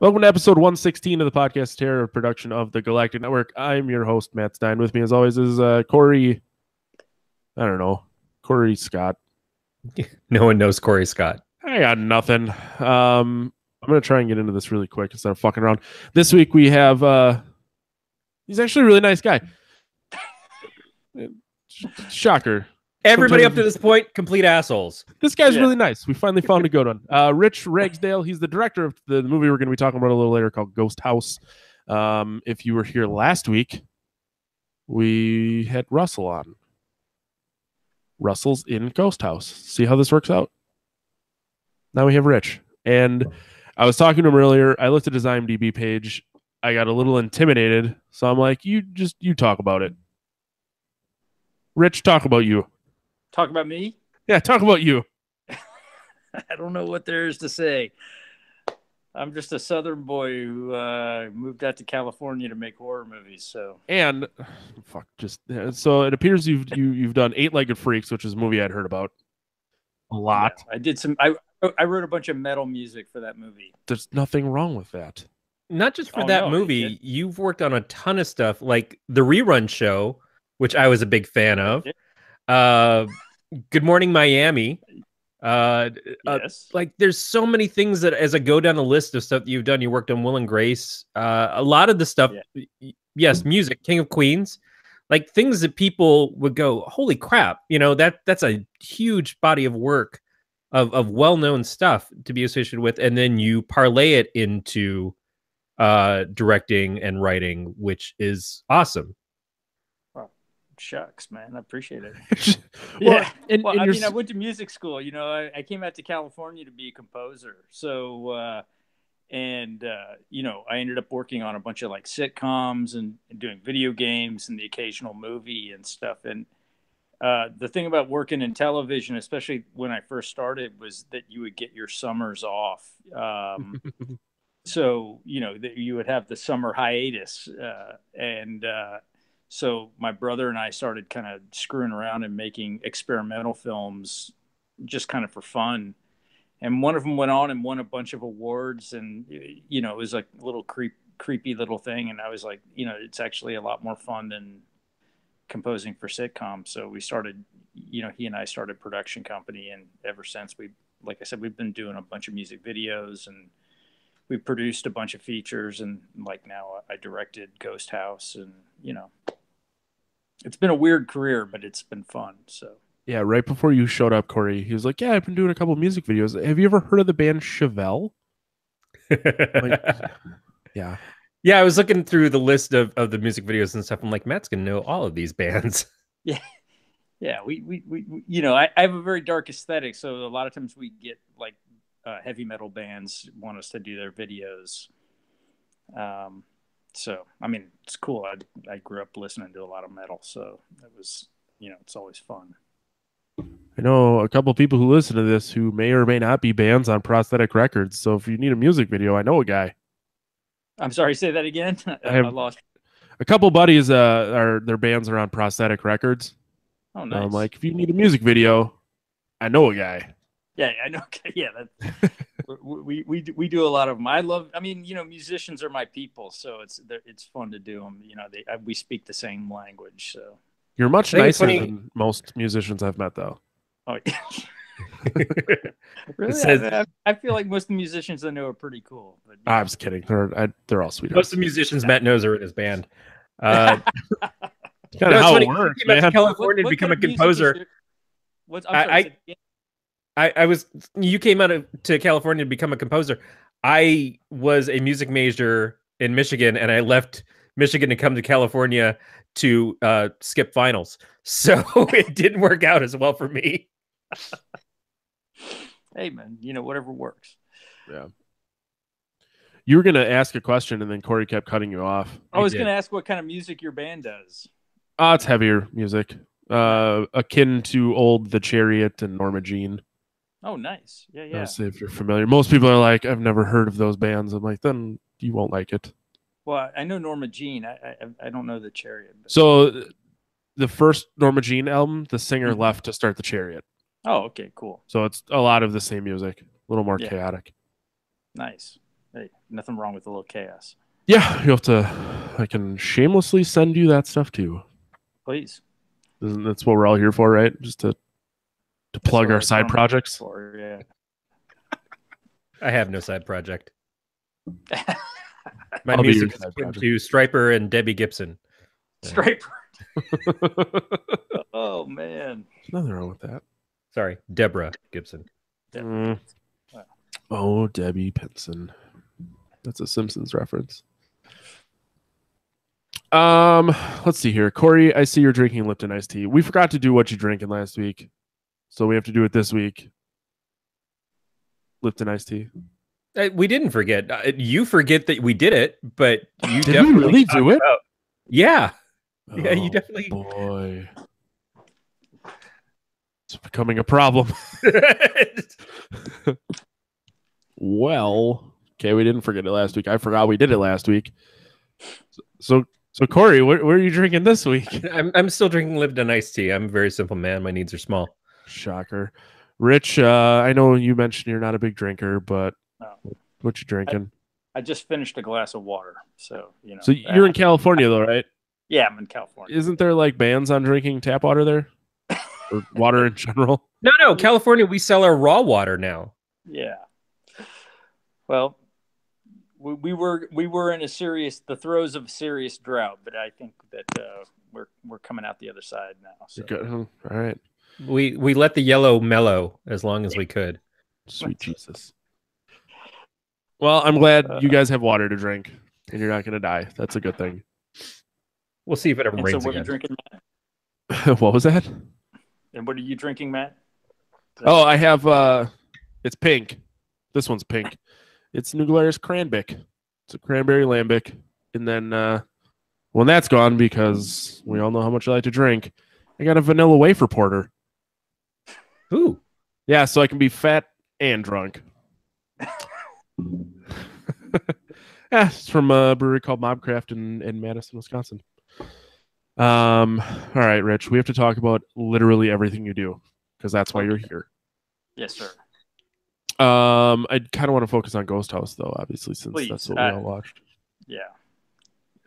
Welcome to episode 116 of the podcast Terror production of the Galactic Network. I'm your host, Matt Stein. With me, as always, is Corey. I don't know, Corey Scott. No one knows Corey Scott. I got nothing. I'm gonna try and get into this really quick instead of fucking around. This week we have. He's actually a really nice guy. Shocker. Everybody up to this point, complete assholes. This guy's really nice. We finally found a good one. Rich Ragsdale, he's the director of the movie we're going to be talking about a little later called Ghost House. If you were here last week, we had Russell on. Russell's in Ghost House. See how this works out? Now we have Rich. And I was talking to him earlier. I looked at his IMDb page. I got a little intimidated. So I'm like, you talk about it. Rich, talk about you. Talk about me? Yeah, talk about you. I don't know what there is to say. I'm just a Southern boy who moved out to California to make horror movies. So it appears you've done Eight-Legged Freaks, which is a movie I'd heard about a lot. Yeah, I did some. I wrote a bunch of metal music for that movie. There's nothing wrong with that. Not just for that movie. You've worked on a ton of stuff, like the Rerun Show, which I was a big fan of. Good Morning Miami. Yes. Like there's so many things that, as I go down the list of stuff that you've done, you worked on Will and Grace. A lot of the stuff, yes, music, King of Queens, like things that people would go, holy crap, that's a huge body of work of well-known stuff to be associated with, and then you parlay it into directing and writing, which is awesome. Shucks, man, I appreciate it. I went to music school. I came out to California to be a composer. So, I ended up working on a bunch of like sitcoms and doing video games and the occasional movie and stuff. And the thing about working in television, especially when I first started, was that you would get your summers off. So, you would have the summer hiatus So my brother and I started kind of screwing around and making experimental films just kind of for fun. And one of them went on and won a bunch of awards. And, it was like a little creepy little thing. And I was like, it's actually a lot more fun than composing for sitcoms. So we started, he and I started a production company. And ever since, like I said, we've been doing a bunch of music videos and we produced a bunch of features. And like now I directed Ghost House and, it's been a weird career, but it's been fun. So yeah, right before you showed up, Corey, he was like, "Yeah, I've been doing a couple of music videos. Have you ever heard of the band Chevelle?" Yeah. I was looking through the list of the music videos and stuff. I'm like, Matt's gonna know all of these bands. Yeah. We I have a very dark aesthetic, so a lot of times we get like heavy metal bands want us to do their videos. So, I mean, it's cool. I grew up listening to a lot of metal, so it was, it's always fun. I know a couple people who listen to this who may or may not be bands on Prosthetic Records. So if you need a music video, I know a guy. I'm sorry, say that again. I lost. A couple buddies their bands are on Prosthetic Records. Oh, nice. I'm like, if you need a music video, I know a guy. Yeah, I know. Yeah, we do a lot of them. Musicians are my people, so it's fun to do them. We speak the same language, so. You're much nicer than most musicians I've met, though. Oh, yeah. Really? I feel like most of the musicians I know are pretty cool. But, I was kidding. They're all sweet. Most of the musicians Matt knows are in his band. Kind of how it works, man. To California to become a composer. You came out to California to become a composer. I was a music major in Michigan, and I left Michigan to come to California to skip finals. So it didn't work out as well for me. Hey, man, whatever works. Yeah. You were going to ask a question, and then Corey kept cutting you off. I was going to ask what kind of music your band does. It's heavier music, akin to old The Chariot and Norma Jean. Oh, nice. Yeah. I'll see if you're familiar. Most people are like, I've never heard of those bands. I'm like, then you won't like it. Well, I know Norma Jean. I don't know The Chariot. But... So the first Norma Jean album, the singer left to start The Chariot. Oh, okay, cool. So it's a lot of the same music, a little more chaotic. Nice. Hey, nothing wrong with a little chaos. Yeah, you have to. I can shamelessly send you that stuff too. Please. That's what we're all here for, right? Just to plug our side projects. Yeah. I have no side project. My I'll music is akin to Striper and Debbie Gibson. Striper. Oh man. There's nothing wrong with that. Sorry, Deborah Gibson. Wow. Oh, Debbie Pinson. That's a Simpsons reference. Let's see here. Corey, I see you're drinking Lipton iced tea. We forgot to do what you drinking last week, so we have to do it this week. Lipton iced tea. We didn't forget. You forget that we did it, but you did definitely we really do it? Yeah. Oh, yeah, you definitely. Boy, it's becoming a problem. Well, okay, we didn't forget it last week. I forgot we did it last week. So Corey, what are you drinking this week? I'm still drinking Lipton iced tea. I'm a very simple man. My needs are small. Shocker. Rich, I know you mentioned you're not a big drinker, but what you drinking? I just finished a glass of water, so you know. So you're in California though, right? Yeah, I'm in California. Isn't there like bans on drinking tap water there? Or water in general? No, California, we sell our raw water now. Yeah. Well, we were in the throes of serious drought, but I think that we're coming out the other side now. So. All right. We let the yellow mellow as long as we could. Sweet Jesus. Well, I'm glad you guys have water to drink and you're not going to die. That's a good thing. We'll see if it ever rains so what again. are you drinking, Matt? What was that? And what are you drinking, Matt? Oh, I have it's pink. This one's pink. It's New Glarus Cranbic. It's a cranberry lambic. And then when that's gone, because we all know how much I like to drink, I got a vanilla wafer porter. Ooh. Yeah, so I can be fat and drunk. Yeah, it's from a brewery called Mobcraft in Madison, Wisconsin. All right, Rich, we have to talk about literally everything you do because that's why you're here. Yes, sir. I kind of want to focus on Ghost House though, obviously, since that's what we all watched. Yeah.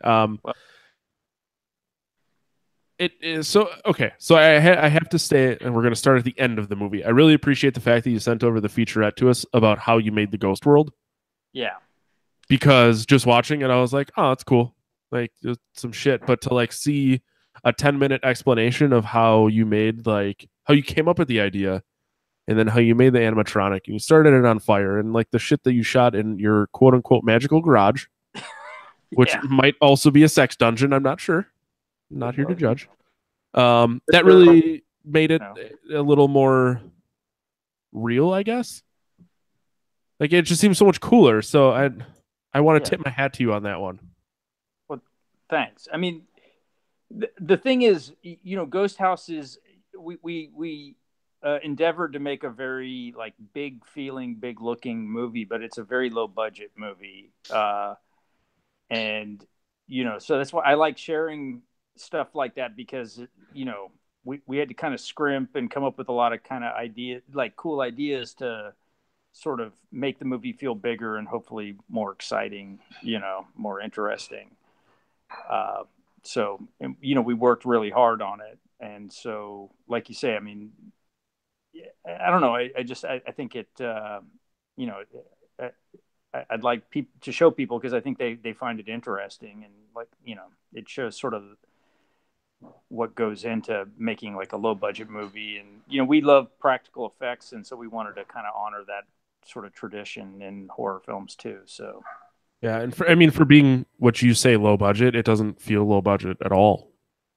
Well, it is so okay. So I have to stay, and we're going to start at the end of the movie. I really appreciate the fact that you sent over the featurette to us about how you made the Ghost World. Yeah. Because just watching it, I was like, oh, it's cool. Like some shit, but to like see a 10-minute explanation of how you made how you came up with the idea and then how you made the animatronic and you started it on fire and like the shit that you shot in your quote unquote magical garage, which might also be a sex dungeon. I'm not sure. I'm not here to judge. That really made it a little more real, I guess. Like it just seems so much cooler. So I want to tip my hat to you on that one. Well, thanks. I mean, the thing is, Ghost House is we endeavored to make a very like big feeling, big looking movie, but it's a very low budget movie. And so that's why I like sharing stuff like that because we had to kind of scrimp and come up with a lot of kind of cool ideas to sort of make the movie feel bigger and hopefully more exciting, more interesting. So we worked really hard on it. And so, like you say, I mean, I don't know. I think it, I'd like people to show people because I think they find it interesting and it shows sort of what goes into making like a low budget movie. And, we love practical effects. And so we wanted to kind of honor that sort of tradition in horror films too. So. Yeah, and for being what you say low budget, it doesn't feel low budget at all.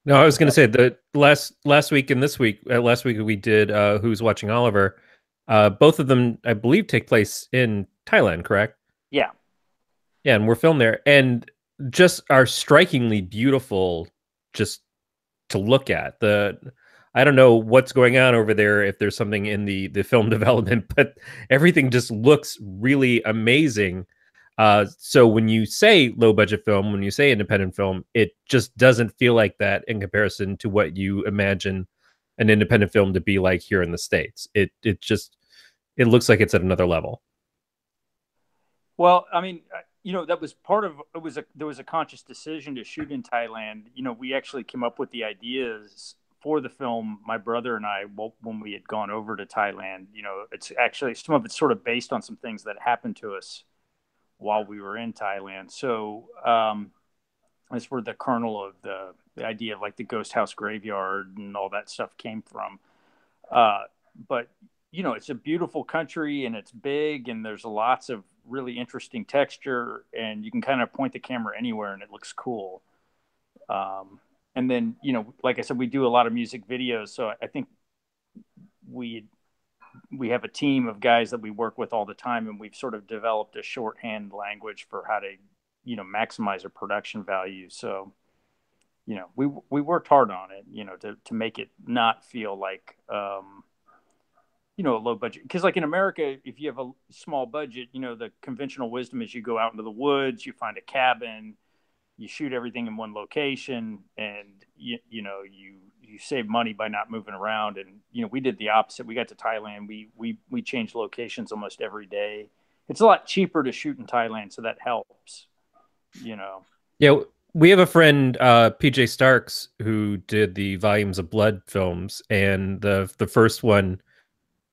No, I was going to say the last week and this week. Last week we did Who's Watching Oliver. Both of them, I believe, take place in Thailand. Correct? Yeah. Yeah, and we're filmed there, and just are strikingly beautiful, just to look at. I don't know what's going on over there, if there's something in the film development, but everything just looks really amazing. So when you say low budget film, when you say independent film, it just doesn't feel like that in comparison to what you imagine an independent film to be like here in the States. It looks like it's at another level. Well, I mean, that was part of it. There was a conscious decision to shoot in Thailand. We actually came up with the ideas for the film, my brother and I, when we had gone over to Thailand. It's actually, some of it's sort of based on some things that happened to us while we were in Thailand. So that's where the kernel of the idea of like the ghost house graveyard and all that stuff came from. But it's a beautiful country and it's big and there's lots of really interesting texture and you can kind of point the camera anywhere and it looks cool. And then, like I said, we do a lot of music videos. So I think we have a team of guys that we work with all the time, and we've sort of developed a shorthand language for how to, maximize our production value. So, we worked hard on it, to make it not feel like, a low budget. Because like in America, if you have a small budget, the conventional wisdom is you go out into the woods, you find a cabin, you shoot everything in one location, and you save money by not moving around. And we did the opposite. We got to Thailand. We changed locations almost every day. It's a lot cheaper to shoot in Thailand, so that helps. Yeah, we have a friend, PJ Starks, who did the Volumes of Blood films, and the first one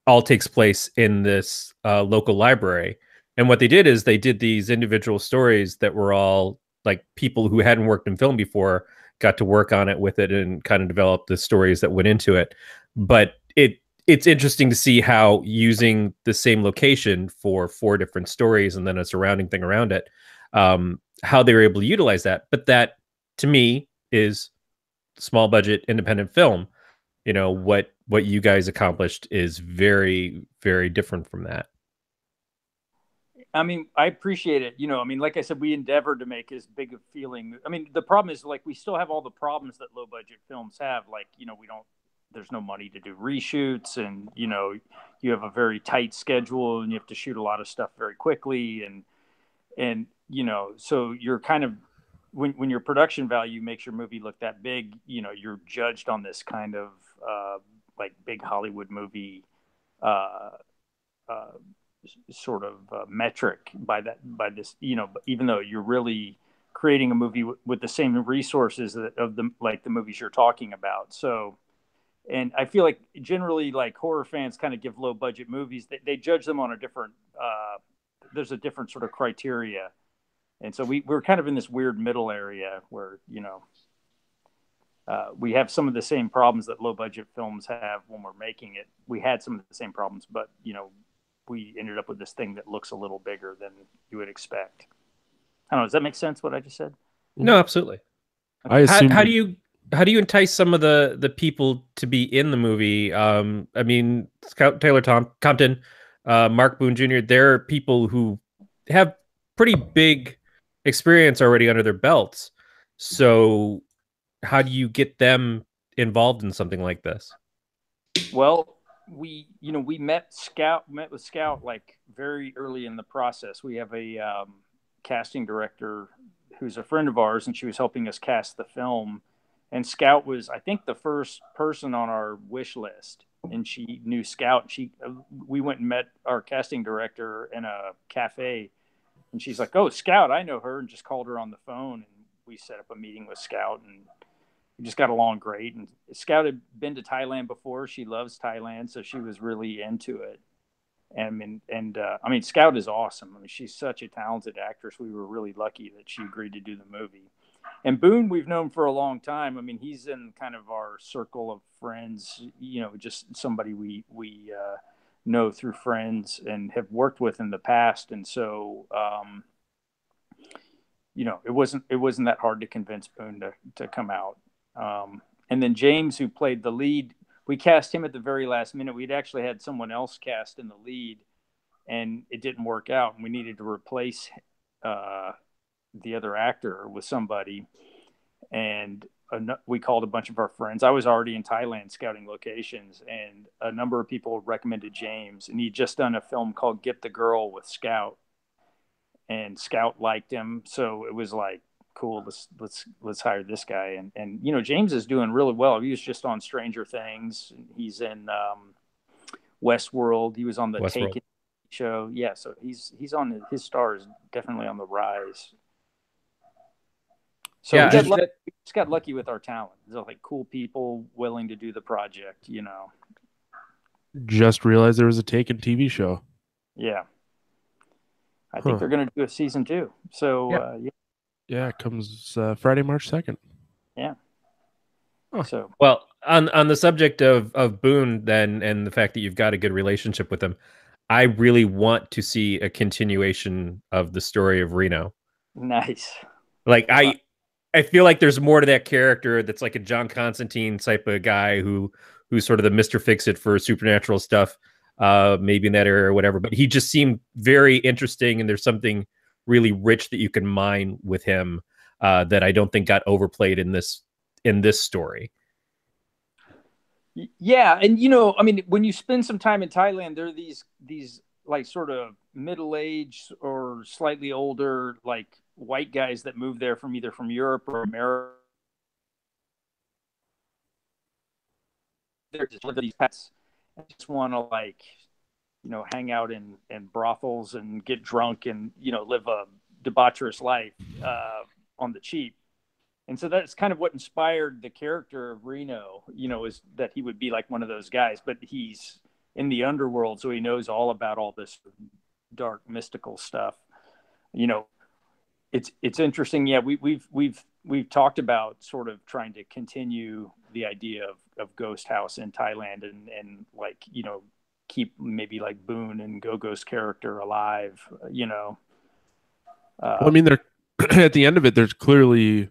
all takes place in this local library. And what they did is they did these individual stories that were all like people who hadn't worked in film before got to work on it with it and kind of develop the stories that went into it. But it's interesting to see how using the same location for 4 different stories and then a surrounding thing around it, how they were able to utilize that. But that to me is small budget independent film. What you guys accomplished is very, very different from that. I mean, I appreciate it. Like I said, we endeavored to make as big a feeling. I mean, the problem is like we still have all the problems that low budget films have. Like, there's no money to do reshoots, and you have a very tight schedule, and you have to shoot a lot of stuff very quickly, and so you're kind of when your production value makes your movie look that big, you're judged on this kind of like big Hollywood movie sort of metric by this, even though you're really creating a movie with the same resources of the movies you're talking about. So, and I feel like generally like horror fans kind of give low budget movies, they judge them on a different, there's a different sort of criteria. And so we're kind of in this weird middle area where, we have some of the same problems that low budget films have when we're making it. We had some of the same problems, but, we ended up with this thing that looks a little bigger than you would expect. I don't know. Does that make sense what I just said? No, absolutely. I assume how do you entice some of the people to be in the movie? I mean, Scout Taylor Compton, Mark Boone Jr., they're people who have pretty big experience already under their belts. So how do you get them involved in something like this? Well, we met with Scout like very early in the process. We have a casting director who's a friend of ours, and she was helping us cast the film. And Scout was, I think, the first person on our wish list, and she knew Scout. We went and met our casting director in a cafe, and she's like, "Oh, Scout, I know her," and just called her on the phone, and we set up a meeting with Scout, and we just got along great. And Scout had been to Thailand before. She loves Thailand, so she was really into it. And I mean, Scout is awesome. I mean, she's such a talented actress. We were really lucky that she agreed to do the movie. And Boone, we've known for a long time. I mean, he's in kind of our circle of friends, just somebody we know through friends and have worked with in the past. And so, it wasn't that hard to convince Boone to come out. And then James, who played the lead, we cast him at the very last minute. We'd actually had someone else cast in the lead, and it didn't work out. And we needed to replace the other actor with somebody. And we called a bunch of our friends. I was already in Thailand scouting locations, and a number of people recommended James. And he'd just done a film called Get the Girl with Scout, and Scout liked him. So it was like, cool, let's hire this guy. And James is doing really well. He was just on Stranger Things. He's in Westworld. He was on the Westworld. Taken show. Yeah, so he's on his star is definitely on the rise. So Yeah, we just got lucky with our talent. There's like cool people willing to do the project, you know. Just realized there was a Taken TV show. Yeah. I think they're going to do a season 2. So yeah, it comes Friday, March 2nd. Yeah. So well, on the subject of Boone then, and the fact that you've got a good relationship with him, I really want to see a continuation of the story of Reno. nice. Like I feel like there's more to that character that's like a John Constantine type of guy who's sort of the Mr. Fix-It for supernatural stuff, maybe in that era or whatever. But he just seemed very interesting, and there's something really rich that you can mine with him that I don't think got overplayed in this story. Yeah, and you know, I mean, when you spend some time in Thailand, there are these like sort of middle-aged or slightly older like white guys that move there from either from Europe or America. They're just live these pets and just want to like, you know, hang out in brothels and get drunk and, you know, live a debaucherous life on the cheap. And so that's kind of what inspired the character of Reno, you know, is that he would be like one of those guys, but he's in the underworld. So he knows all about all this dark mystical stuff. You know, it's interesting. Yeah. We've talked about sort of trying to continue the idea of Ghost House in Thailand and like, you know, keep maybe like Boone and Go-Go's character alive, you know. Well, I mean, they're at the end of it, there's clearly,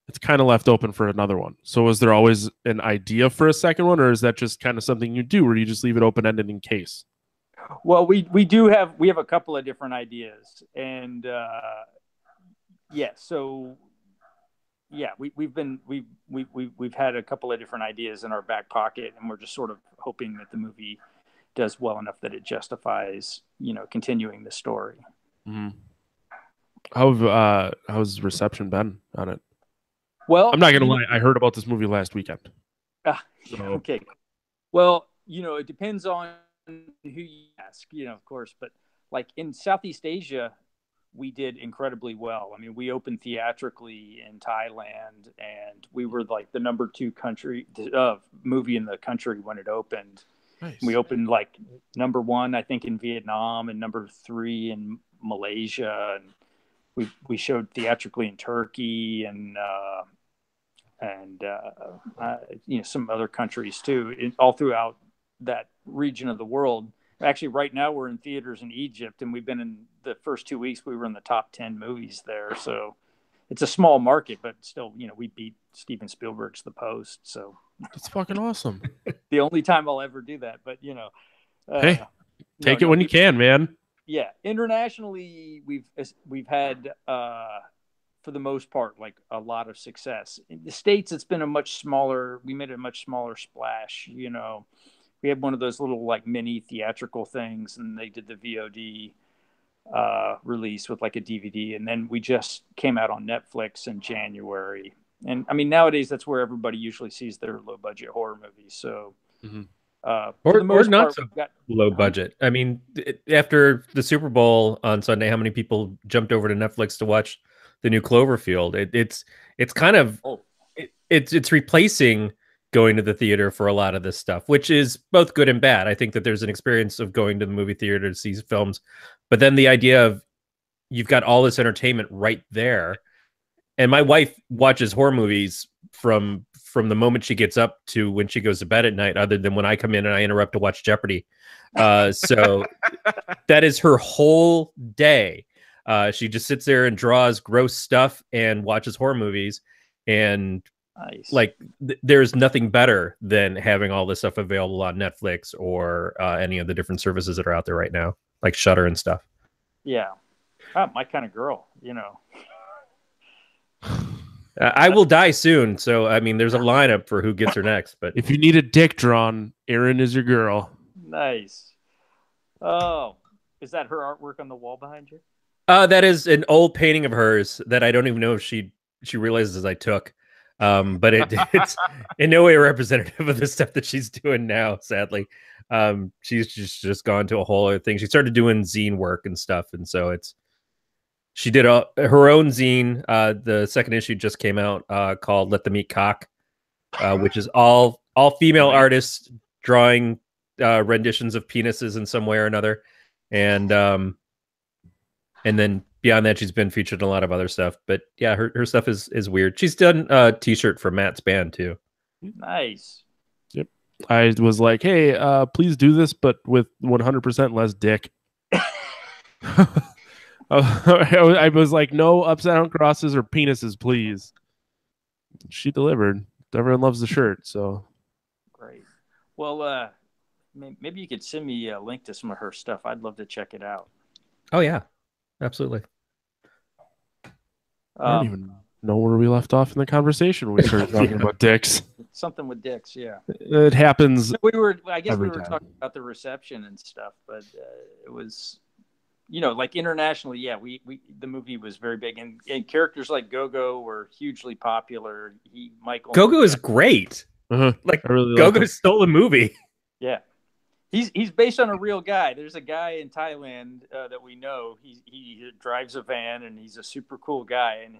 it's kind of left open for another one. So was there always an idea for a second one, or is that just kind of something you do where you just leave it open-ended in case? Well, we have a couple of different ideas, and yeah, so yeah, we've had a couple of different ideas in our back pocket, and we're just sort of hoping that the movie does well enough that it justifies, you know, continuing the story. Mm-hmm. How's reception been on it? Well, I'm not gonna lie, I heard about this movie last weekend. Okay. Well, you know, it depends on who you ask, you know, of course, but like in Southeast Asia, we did incredibly well. I mean, we opened theatrically in Thailand, and we were like the number 2 country movie in the country when it opened. Nice. We opened like number 1, I think, in Vietnam, and number 3 in Malaysia, and we showed theatrically in Turkey and you know, some other countries too, all throughout that region of the world. Actually, right now we're in theaters in Egypt, and we've been in the first 2 weeks. We were in the top 10 movies there. So it's a small market, but still, you know, we beat Steven Spielberg's The Post. So that's fucking awesome. The only time I'll ever do that, but you know, hey, take it when you can, man. Yeah, internationally, we've had for the most part like a lot of success. In the States, it's been we made a much smaller splash. You know, we had one of those little like mini theatrical things, and they did the VOD release with like a DVD, and then we just came out on Netflix in January. And I mean, nowadays that's where everybody usually sees their low budget horror movies. So. Mm-hmm. Or not so low budget. I mean, after the Super Bowl on Sunday, how many people jumped over to Netflix to watch the new Cloverfield? It's kind of it's replacing going to the theater for a lot of this stuff, which is both good and bad. I think that there's an experience of going to the movie theater to see films, but then the idea of you've got all this entertainment right there. And my wife watches horror movies from the moment she gets up to when she goes to bed at night, other than when I come in and I interrupt to watch Jeopardy. So that is her whole day. She just sits there and draws gross stuff and watches horror movies. And nice. Like there's nothing better than having all this stuff available on Netflix or any of the different services that are out there right now, like Shudder and stuff. Yeah. My kind of girl, you know. I will die soon, so I mean, there's a lineup for who gets her next. But if you need a dick drawn, Erin is your girl. Nice. Oh, is that her artwork on the wall behind you? That is an old painting of hers that I don't even know if she realizes I took. But it's in no way representative of the stuff that she's doing now, sadly. She's just gone to a whole other thing. She started doing zine work and stuff, and so she did her own zine. The second issue just came out called "Let Them Eat Cock," which is all female artists drawing renditions of penises in some way or another, and then beyond that, she's been featured in a lot of other stuff. But yeah, her stuff is weird. She's done a T-shirt for Matt's band too. Nice. Yep. I was like, hey, please do this, but with 100% less dick. I was like, no upside down crosses or penises, please. She delivered. Everyone loves the shirt, so great. Well, maybe you could send me a link to some of her stuff. I'd love to check it out. Oh yeah, absolutely. I don't even know where we left off in the conversation. We started talking about dicks. Something with dicks, yeah. It happens. I guess we were talking about the reception and stuff, but it was, like internationally, yeah. The movie was very big, and characters like Go-Go were hugely popular. Go-Go is great. Like really Go-Go stole the movie. Yeah. He's based on a real guy. There's a guy in Thailand that we know. He drives a van, and he's a super cool guy, and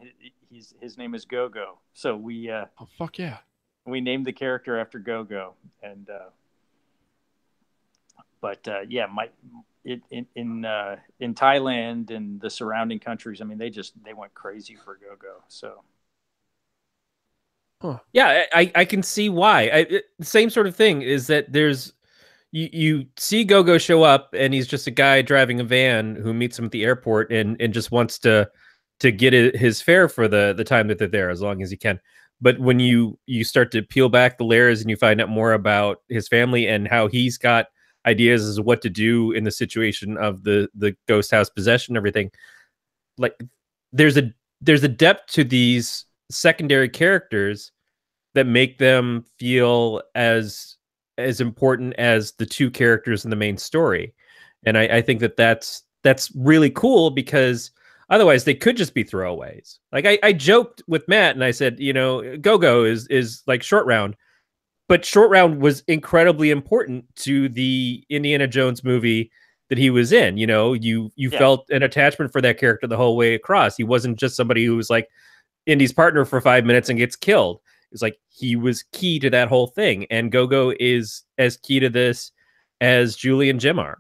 his name is Go-Go. So we oh fuck yeah, we named the character after Go-Go, and in Thailand and the surrounding countries, I mean, they went crazy for Go-Go. So. Huh. Yeah, I can see why. The same sort of thing is that there's. You see Go-Go show up, and he's just a guy driving a van who meets him at the airport and just wants to get his fare for the time that they're there, as long as he can. But when you start to peel back the layers and you find out more about his family and how he's got ideas as to what to do in the situation of the ghost house possession and everything, like there's a depth to these secondary characters that make them feel as important as the two characters in the main story. And I think that's really cool, because otherwise they could just be throwaways. Like I joked with Matt and I said, Go-Go is like Short Round, but Short Round was incredibly important to the Indiana Jones movie that he was in. You felt an attachment for that character the whole way across. He wasn't just somebody who was like Indy's partner for 5 minutes and gets killed. It's like he was key to that whole thing, and Go-Go is as key to this as Julie and Jim are.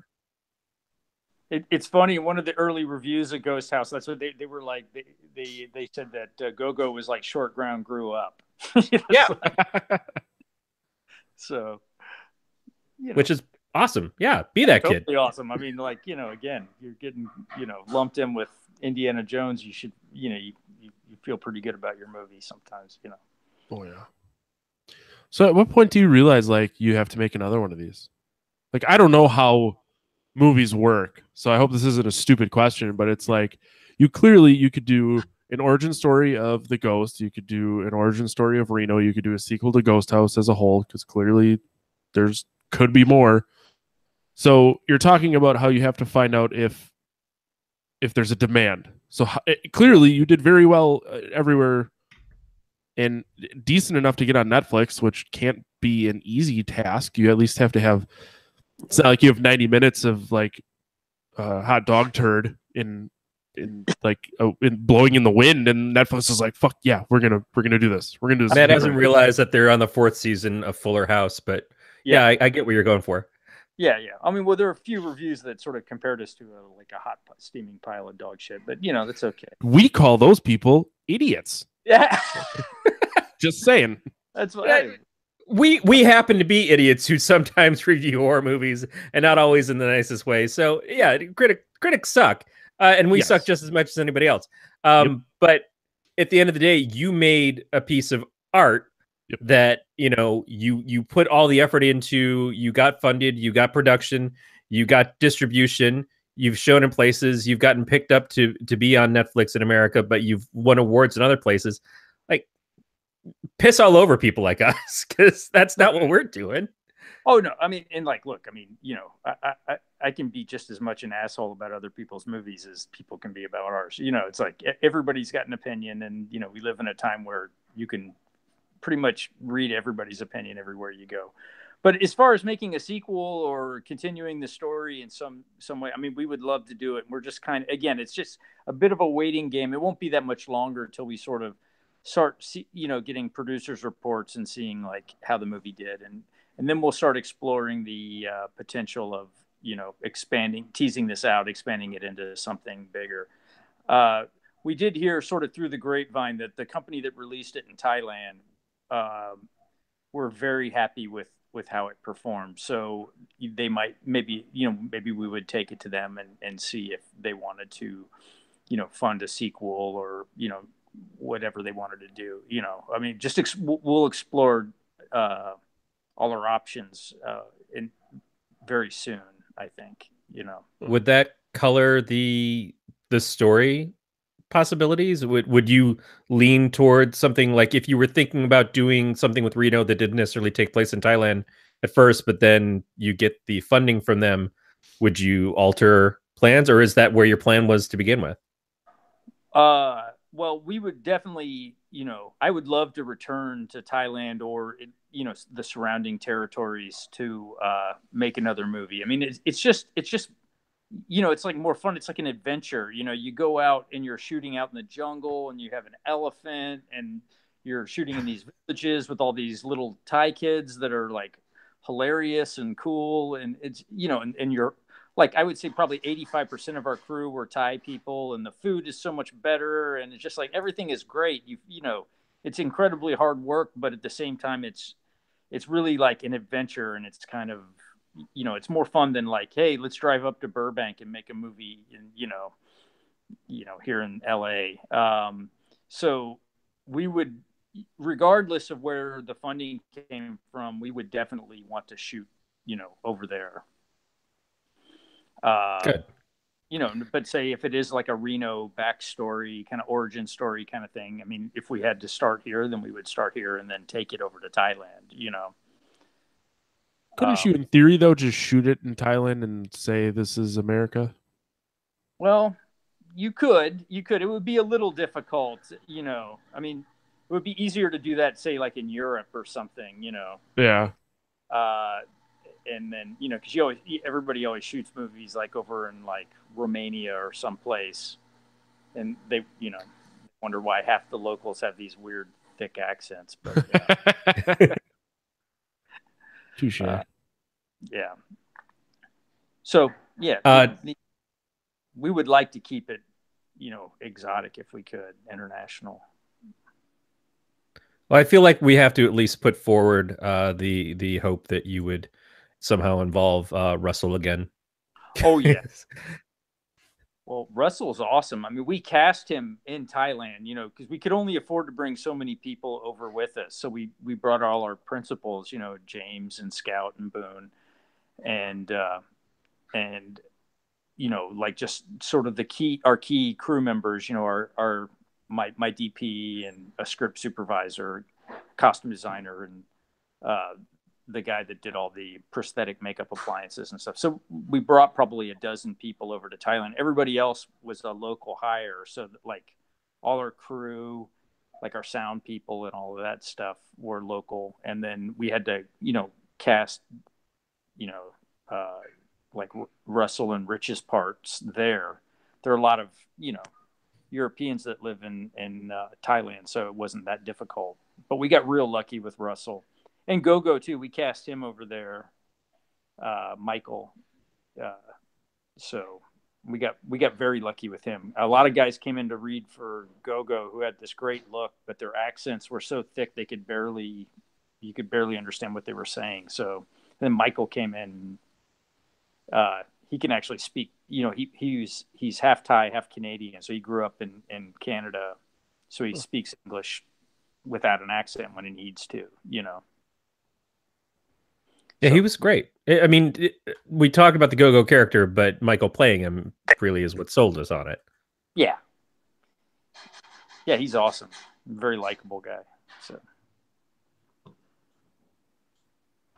It's funny. One of the early reviews of Ghost House, that's what they were like. They said that Go-Go was like Short Round grew up. Yeah. So, which is awesome. Yeah, be that totally kid. Awesome. I mean, again, you're getting lumped in with Indiana Jones. You should you feel pretty good about your movie sometimes. Oh yeah. So at what point do you realize you have to make another one of these? I don't know how movies work, so I hope this isn't a stupid question, but it's like you could do an origin story of the ghost, you could do an origin story of Reno, you could do a sequel to Ghost House as a whole, because clearly could be more. So you're talking about how you have to find out if there's a demand. So clearly you did very well everywhere. And decent enough to get on Netflix, which can't be an easy task. You at least have to have. It's not like you have 90 minutes of hot dog turd in blowing in the wind, and Netflix is like, "Fuck yeah, we're gonna do this. We're gonna do this." Matt hasn't realized that they're on the 4th season of Fuller House, but yeah, I get what you're going for. Yeah. I mean, well, there are a few reviews that sort of compared us to a hot steaming pile of dog shit, but that's okay. We call those people idiots. Yeah. Just saying. That's what we happen to be idiots who sometimes review horror movies, and not always in the nicest way. So yeah, critics suck, and we suck just as much as anybody else. But at the end of the day, you made a piece of art that you put all the effort into. You got funded, you got production, you got distribution. You've shown in places, you've gotten picked up to be on Netflix in America, but you've won awards in other places. Piss all over people like us, because that's not what we're doing. Oh no, I mean, and look, I mean, I can be just as much an asshole about other people's movies as people can be about ours. It's like everybody's got an opinion, and we live in a time where you can pretty much read everybody's opinion everywhere you go. But as far as making a sequel or continuing the story in some way, I mean, we would love to do it. We're just kind of, again, it's just a bit of a waiting game. It won't be that much longer until we sort of start, getting producers' reports and seeing like how the movie did, and then we'll start exploring the potential of teasing this out, expanding it into something bigger. We did hear sort of through the grapevine that the company that released it in Thailand were very happy with how it performed. So they might maybe we would take it to them and see if they wanted to fund a sequel or whatever they wanted to do. I mean, just we'll explore all our options in very soon, I think. Would that color the story possibilities? Would you lean towards something like, if you were thinking about doing something with Reno that didn't necessarily take place in Thailand at first, but then you get the funding from them, would you alter plans, or is that where your plan was to begin with? Well, we would definitely, I would love to return to Thailand or, the surrounding territories to make another movie. I mean, it's just, it's like more fun. It's like an adventure. You go out and you're shooting out in the jungle and you have an elephant and you're shooting in these villages with all these little Thai kids that are like hilarious and cool. And it's, and you're, like, I would say probably 85% of our crew were Thai people, and the food is so much better. And it's just like, everything is great. It's incredibly hard work, but at the same time, it's really like an adventure, and it's kind of, it's more fun than like, hey, let's drive up to Burbank and make a movie in, here in LA. So we would, regardless of where the funding came from, we would definitely want to shoot, over there. Good. But say if it is like a Reno backstory, kind of origin story kind of thing, I mean, if we had to start here, then we would start here and then take it over to Thailand. Couldn't you, in theory, though, just shoot it in Thailand and say this is America? Well, you could. It would be a little difficult, I mean, it would be easier to do that, say, like in Europe or something, Yeah. And then, because everybody always shoots movies like over in like Romania or someplace, and they, wonder why half the locals have these weird thick accents. But Touche. Yeah. So yeah, we would like to keep it, exotic if we could, international. Well, I feel like we have to at least put forward the hope that you would somehow involve Russell again. Oh yes. Well, Russell's awesome. I mean, we cast him in Thailand, because we could only afford to bring so many people over with us. So we brought all our principals, James and Scout and Boone, and like just sort of our key crew members, my DP and a script supervisor, costume designer, and the guy that did all the prosthetic makeup appliances and stuff. So we brought probably a dozen people over to Thailand. Everybody else was a local hire. So that, like, all our crew, like our sound people and all of that stuff, were local. And then we had to, cast, like Russell and Rich's parts there. There are a lot of, Europeans that live in Thailand, so it wasn't that difficult. But we got real lucky with Russell. And Go-Go too. We cast him over there, Michael. So we got very lucky with him. A lot of guys came in to read for Go-Go who had this great look, but their accents were so thick you could barely understand what they were saying. So then Michael came in. He can actually speak. He's half Thai, half Canadian, so he grew up in Canada. So he speaks English without an accent when he needs to. Yeah, he was great. I mean, we talk about the Go-Go character, but Michael playing him really is what sold us on it. Yeah. Yeah, he's awesome. Very likable guy. So.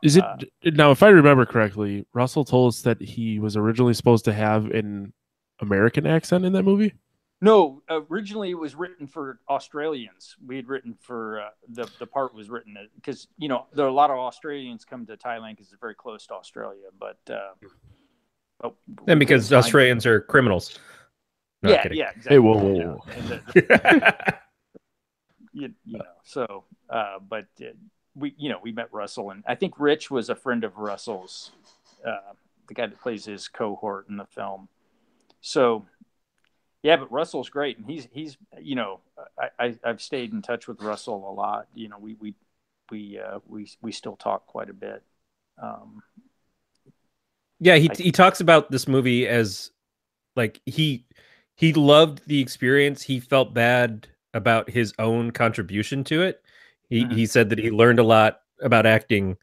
Is it now? If I remember correctly, Russell told us that he was originally supposed to have an American accent in that movie. No, originally it was written for Australians. We had written for the part was written because there are a lot of Australians come to Thailand because it's very close to Australia. But And because Australians are criminals. No, yeah, yeah, exactly. Hey, whoa, whoa, whoa. So but we met Russell, and I think Rich was a friend of Russell's, the guy that plays his cohort in the film. So. Yeah, but Russell's great, and he's I've stayed in touch with Russell a lot. We still talk quite a bit. Yeah, he talks about this movie as like he loved the experience. He felt bad about his own contribution to it. He said that he learned a lot about acting,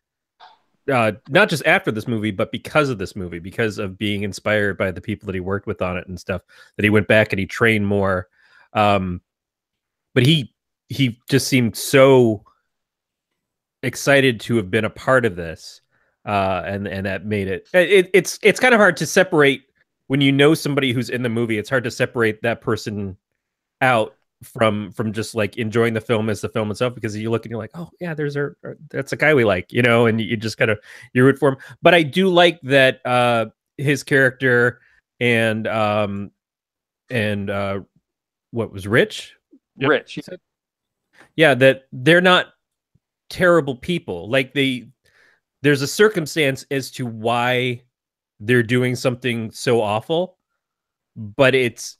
not just after this movie, but because of this movie, because of being inspired by the people that he worked with on it and stuff, that he went back and he trained more. But he just seemed so excited to have been a part of this. And that made it's kind of hard to separate when you know somebody who's in the movie. It's hard to separate that person out from just like enjoying the film as the film itself, because you look and you're like, oh yeah, that's a guy we like, and you just kind of you root for him. But I do like that his character and what was Rich? Rich, yeah, that they're not terrible people. Like there's a circumstance as to why they're doing something so awful, but it's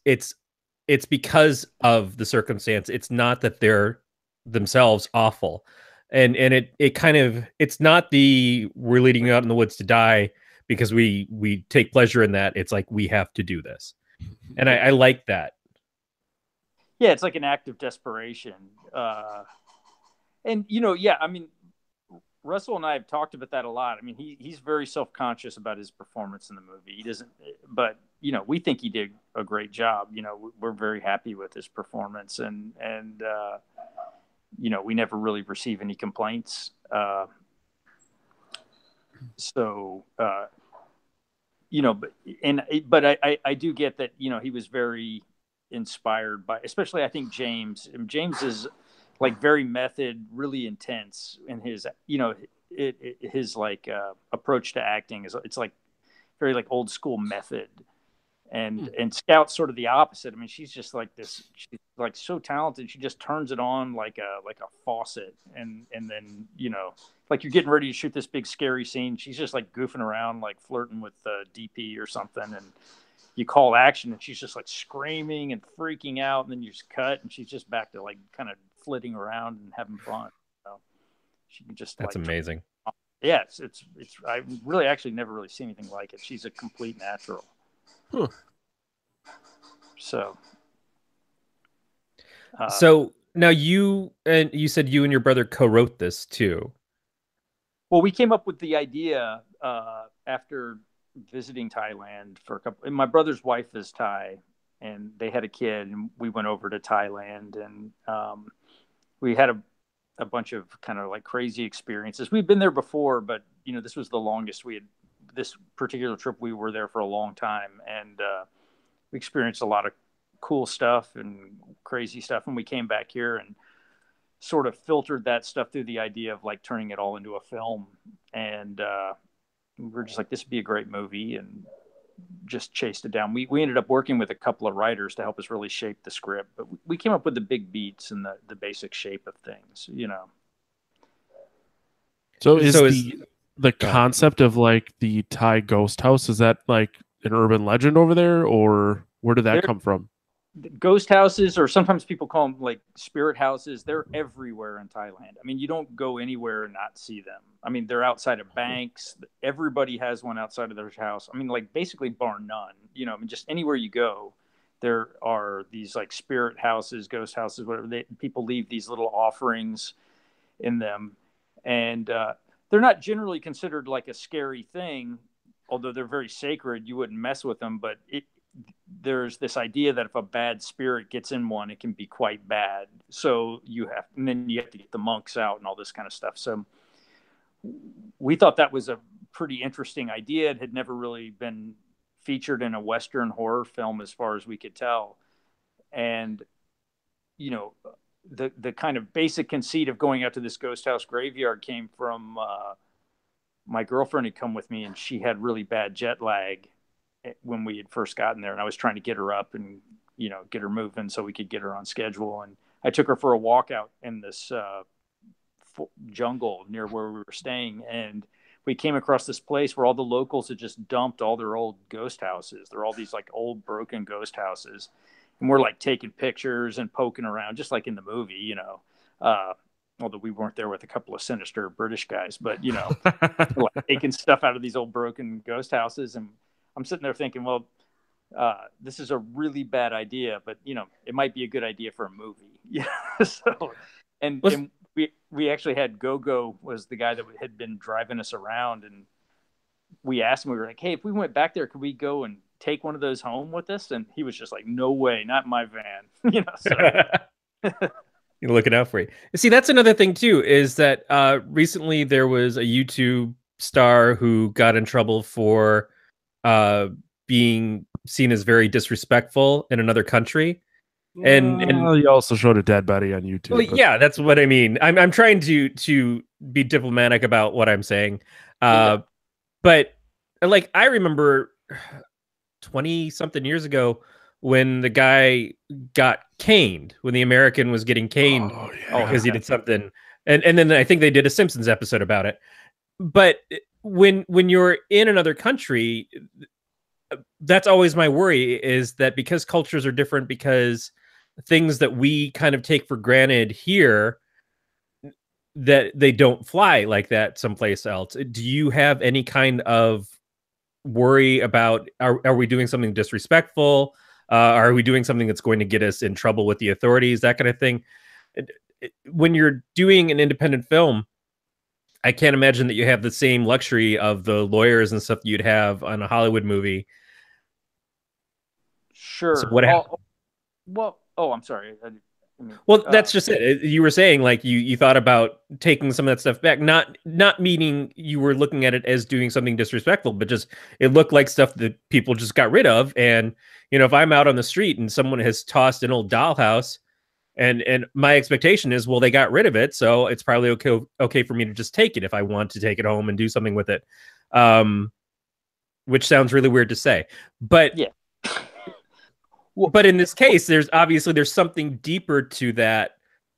because of the circumstance. It's not that they're themselves awful. And it kind of, it's not we're leading out in the woods to die because we take pleasure in that. It's like, we have to do this. And I like that. Yeah, it's like an act of desperation. And I mean, Russell and I have talked about that a lot. I mean, he's very self-conscious about his performance in the movie. He doesn't, but we think he did a great job. We're very happy with his performance, and we never really receive any complaints. But I do get that he was very inspired by, especially I think James. James is like very method, really intense in his his like approach to acting. It's like very like old school method, and Scout's sort of the opposite. I mean, she's just like this. She's like so talented. She just turns it on like a faucet, and then like you're getting ready to shoot this big scary scene. She's just like goofing around, like flirting with DP or something, and you call action, and she's just like screaming and freaking out, and then you just cut, and she's just back to like kind of flitting around and having fun. She can just that's amazing. Yeah, it's I really actually never really seen anything like it. She's a complete natural. So now you said you and your brother co-wrote this too. Well, we came up with the idea after visiting Thailand for a couple. And my brother's wife is Thai, and they had a kid, and we went over to Thailand, and we had a bunch of kind of like crazy experiences. We'd been there before, but this was the longest we had. This particular trip, we were there for a long time, and we experienced a lot of cool stuff and crazy stuff. And we came back here and sort of filtered that stuff through the idea of like turning it all into a film. And we were just like, this would be a great movie, and just chased it down. We ended up working with a couple of writers to help us really shape the script, but we came up with the big beats and the basic shape of things, So is the concept of like the Thai ghost house, is that like an urban legend over there, or where did that come from? Ghost houses, or sometimes people call them like spirit houses, they're everywhere in Thailand. I mean, you don't go anywhere and not see them. I mean, they're outside of banks. Everybody has one outside of their house. I mean, like basically bar none. I mean, just anywhere you go, there are these like spirit houses, ghost houses, whatever. People leave these little offerings in them, and they're not generally considered like a scary thing, although they're very sacred. You wouldn't mess with them, but there's this idea that if a bad spirit gets in one, it can be quite bad. So and then you have to get the monks out and all this kind of stuff. So we thought that was a pretty interesting idea. It had never really been featured in a Western horror film as far as we could tell. And, you know, the kind of basic conceit of going out to this ghost house graveyard came from my girlfriend had come with me, and she had really bad jet lag when we had first gotten there. And I was trying to get her up and, you know, get her moving so we could get her on schedule. And I took her for a walk out in this jungle near where we were staying. And we came across this place where all the locals had just dumped all their old ghost houses. They're all these like old broken ghost houses. And we're like taking pictures and poking around, just like in the movie, you know, although we weren't there with a couple of sinister British guys, but, you know, like taking stuff out of these old broken ghost houses. And I'm sitting there thinking, well, this is a really bad idea, but, you know, it might be a good idea for a movie. Yeah. So, and we actually had Go-Go was the guy that had been driving us around, and we asked him, we were like, hey, if we went back there, could we go and take one of those home with us? And he was just like, no way, not in my van. You know, so you're looking out for you. See, that's another thing too, is that recently there was a YouTube star who got in trouble for being seen as very disrespectful in another country. And you also showed a dead body on YouTube. Well, yeah, that's what I mean. I'm trying to be diplomatic about what I'm saying. But like, I remember 20 something years ago when the guy got caned, when the American was getting caned because he did something. And then I think they did a Simpsons episode about it. But when you're in another country, that's always my worry, is that because cultures are different, because things that we kind of take for granted here, that they don't fly like that someplace else. Do you have any kind of worry about, are we doing something disrespectful? Are we doing something that's going to get us in trouble with the authorities, that kind of thing? When you're doing an independent film, I can't imagine that you have the same luxury of the lawyers and stuff you'd have on a Hollywood movie. Sure. So what happened? Well, I'm sorry. Well, that's just it. You were saying like you thought about taking some of that stuff back, not meaning you were looking at it as doing something disrespectful, but just it looked like stuff that people just got rid of. And, you know, if I'm out on the street and someone has tossed an old dollhouse, and my expectation is, well, they got rid of it, so it's probably okay for me to just take it if I want to take it home and do something with it. Which sounds really weird to say, but yeah. But in this case, there's something deeper to that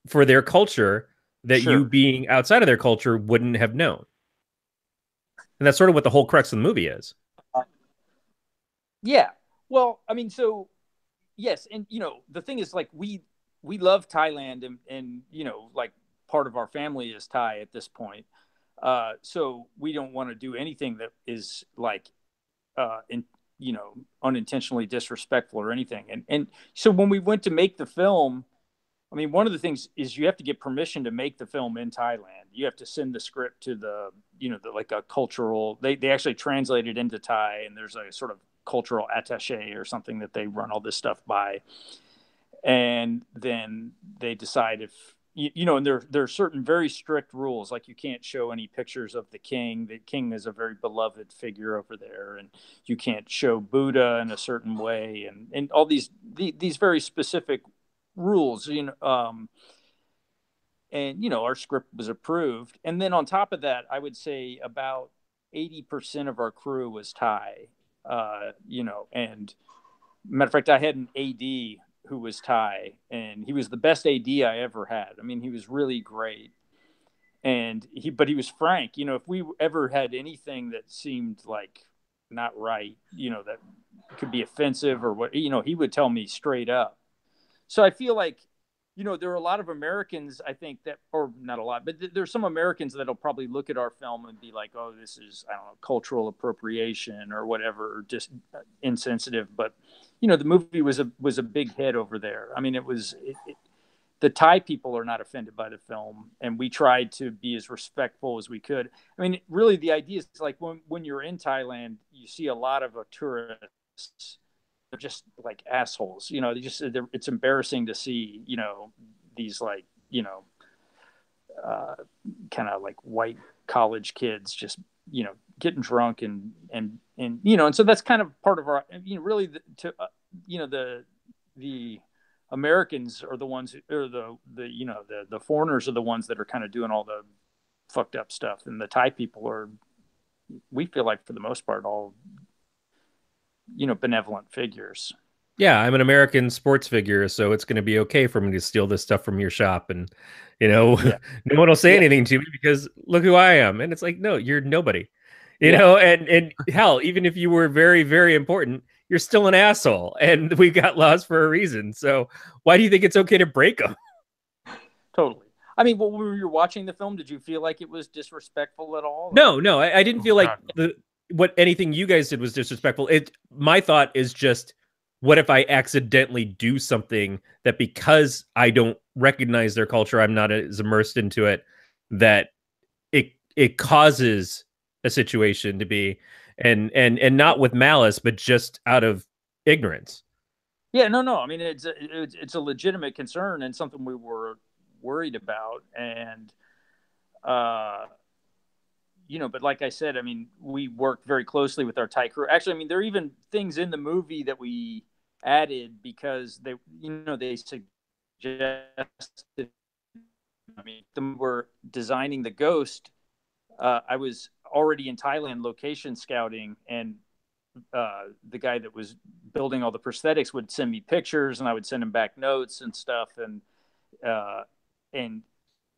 for their culture that you being outside of their culture wouldn't have known. And that's sort of what the whole crux of the movie is. Yeah. Well, I mean, so yes. And, you know, the thing is, like, we love Thailand, and, you know, like, part of our family is Thai at this point. So we don't want to do anything that is like, you know, unintentionally disrespectful or anything. And so when we went to make the film, I mean, one of the things is you have to get permission to make the film in Thailand. You have to send the script to the, you know, like a cultural, they actually translate it into Thai, and there's a sort of cultural attaché or something that they run all this stuff by. And then they decide if, you know, and there are certain very strict rules, like you can't show any pictures of the king. The king is a very beloved figure over there, and you can't show Buddha in a certain way, and all these very specific rules, you know. And, you know, our script was approved, and then on top of that, I would say about 80% of our crew was Thai. You know, and matter of fact, I had an AD who was Thai, and he was the best AD I ever had. I mean, he was really great. And but he was frank. You know, if we ever had anything that seemed like not right, you know, that could be offensive or what, you know, he would tell me straight up. So I feel like, you know, there are a lot of Americans, I think, that, or not a lot, but there's some Americans that'll probably look at our film and be like, oh, this is, I don't know, cultural appropriation or whatever, or just insensitive. But, you know, the movie was a big hit over there. I mean, the Thai people are not offended by the film, and we tried to be as respectful as we could. I mean, really, the idea is like when you're in Thailand, you see a lot of tourists. They're just like assholes, you know. It's embarrassing to see, you know, these, like, you know, kind of like white college kids just, you know, getting drunk and you know, and so that's kind of part of our, you know, really you know, the Americans are the ones or the foreigners are the ones that are kind of doing all the fucked up stuff, and the Thai people are, we feel like for the most part, all benevolent figures. Yeah, I'm an American sports figure, so it's going to be okay for me to steal this stuff from your shop, and no one will say anything to me because look who I am. And it's like, no, you're nobody, and hell, even if you were very, very important, you're still an asshole, and we got laws for a reason. So why do you think it's okay to break them? Totally. I mean, when you were watching the film, did you feel like it was disrespectful at all? No, I didn't feel like what anything you guys did was disrespectful. My thought is just, what if I accidentally do something that, because I don't recognize their culture, I'm not as immersed into it, that it causes a situation to be, and not with malice, but just out of ignorance. Yeah, no. I mean, it's a legitimate concern and something we were worried about, and but like I said, I mean, we worked very closely with our Thai crew. Actually, I mean, there are even things in the movie that we added because they suggested. I mean, we were designing the ghost. I was already in Thailand location scouting, and the guy that was building all the prosthetics would send me pictures, and I would send him back notes and stuff, and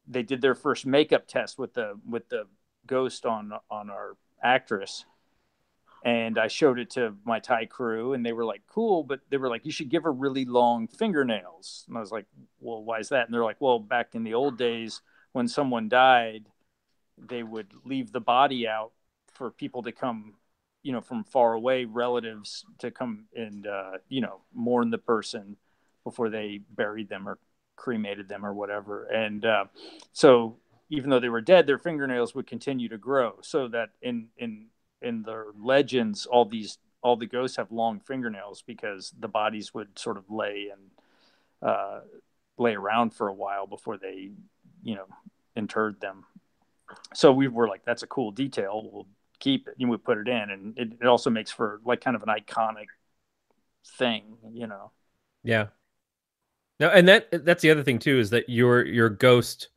they did their first makeup test with the ghost on our actress, and I showed it to my Thai crew, and they were like, cool, but they were like, you should give her really long fingernails. And I was like, well, why is that? And they're like, well, back in the old days when someone died, they would leave the body out for people to come, from far away, relatives to come and mourn the person before they buried them or cremated them or whatever. And so even though they were dead, their fingernails would continue to grow, so that in their legends, all the ghosts have long fingernails because the bodies would sort of lay around for a while before they, interred them. So we were like, that's a cool detail. We'll keep it. And we put it in, and it also makes for like kind of an iconic thing, Yeah. No, and that's the other thing too, is that your ghost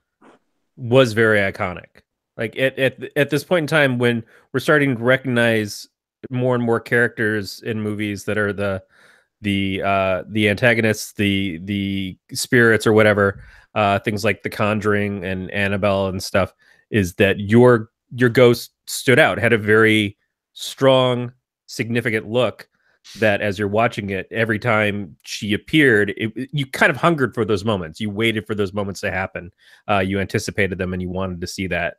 was very iconic. Like at this point in time, when we're starting to recognize more and more characters in movies that are the antagonists, the spirits or whatever, things like The Conjuring and Annabelle and stuff, is that your ghost stood out, had a very strong, significant look, that as you're watching it, every time she appeared, you kind of hungered for those moments. You waited for those moments to happen. You anticipated them, and you wanted to see that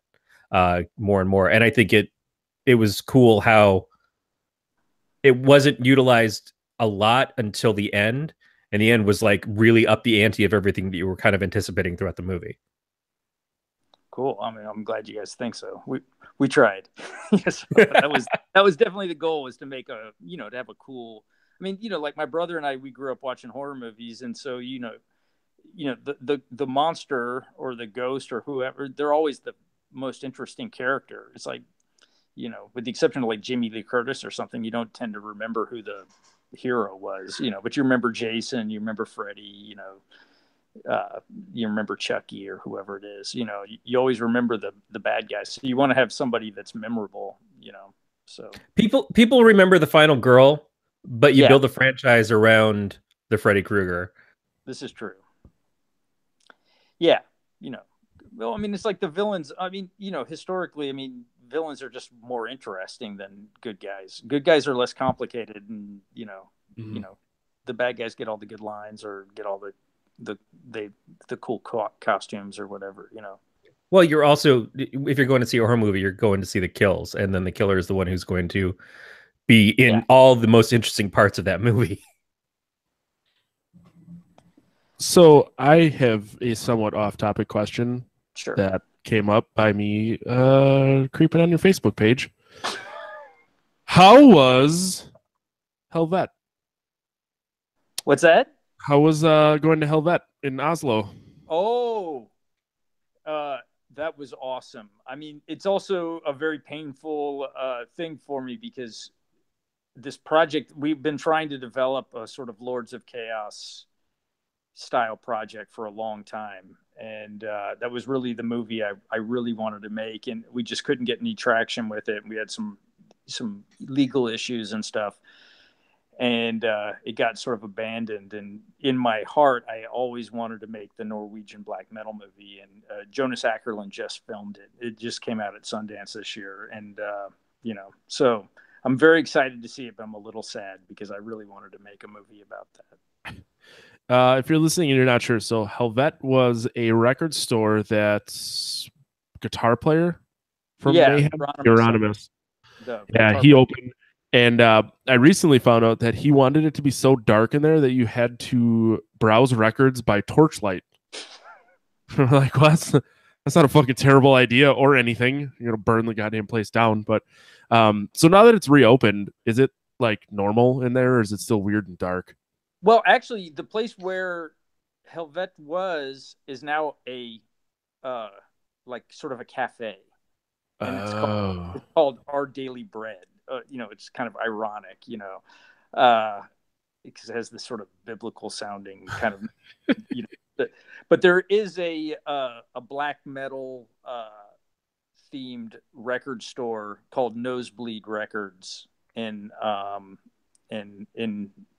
more and more. And I think it was cool how it wasn't utilized a lot until the end, and the end was like really up the ante of everything that you were kind of anticipating throughout the movie. Cool. I mean, I'm glad you guys think so. We tried. Yes, that was definitely the goal, was to make to have a cool. I mean, like my brother and I, we grew up watching horror movies, and so the monster or the ghost or whoever, they're always the most interesting character. It's like, with the exception of like Jamie Lee Curtis or something, you don't tend to remember who the hero was, but you remember Jason, you remember Freddy, you remember Chucky or whoever it is. You always remember the bad guys. So you want to have somebody that's memorable. So people remember the final girl, but you build a franchise around the Freddy Krueger. This is true. Yeah, well, I mean, it's like the villains. I mean, historically, I mean, villains are just more interesting than good guys. Good guys are less complicated, and the bad guys get all the good lines or get all the cool costumes or whatever. Well, you're also, if you're going to see a horror movie, you're going to see the kills, and then the killer is the one who's going to be in all the most interesting parts of that movie. So I have a somewhat off-topic question Sure. that came up by me creeping on your Facebook page. How was Helvet? What's that? How was going to Helvet in Oslo? Oh, that was awesome. I mean, it's also a very painful thing for me because this project, we've been trying to develop a sort of Lords of Chaos style project for a long time. And that was really the movie I really wanted to make. And we just couldn't get any traction with it. We had some legal issues and stuff. And it got sort of abandoned. And in my heart, I always wanted to make the Norwegian black metal movie. And Jonas Ackerlund just filmed it. It just came out at Sundance this year. And, so I'm very excited to see it, but I'm a little sad because I really wanted to make a movie about that. If you're listening and you're not sure, so Helvet was a record store that's guitar player from Mayhem, Euronymous. Yeah, he opened. And I recently found out that he wanted it to be so dark in there that you had to browse records by torchlight. I'm like, well, that's not a fucking terrible idea or anything. You're gonna burn the goddamn place down. But so now that it's reopened, is it like normal in there, or is it still weird and dark? Well, actually, the place where Helvet is now a like sort of a cafe, and it's called Our Daily Bread. It's kind of ironic, because it has this sort of biblical sounding kind of, but there is a black metal themed record store called Nosebleed Records in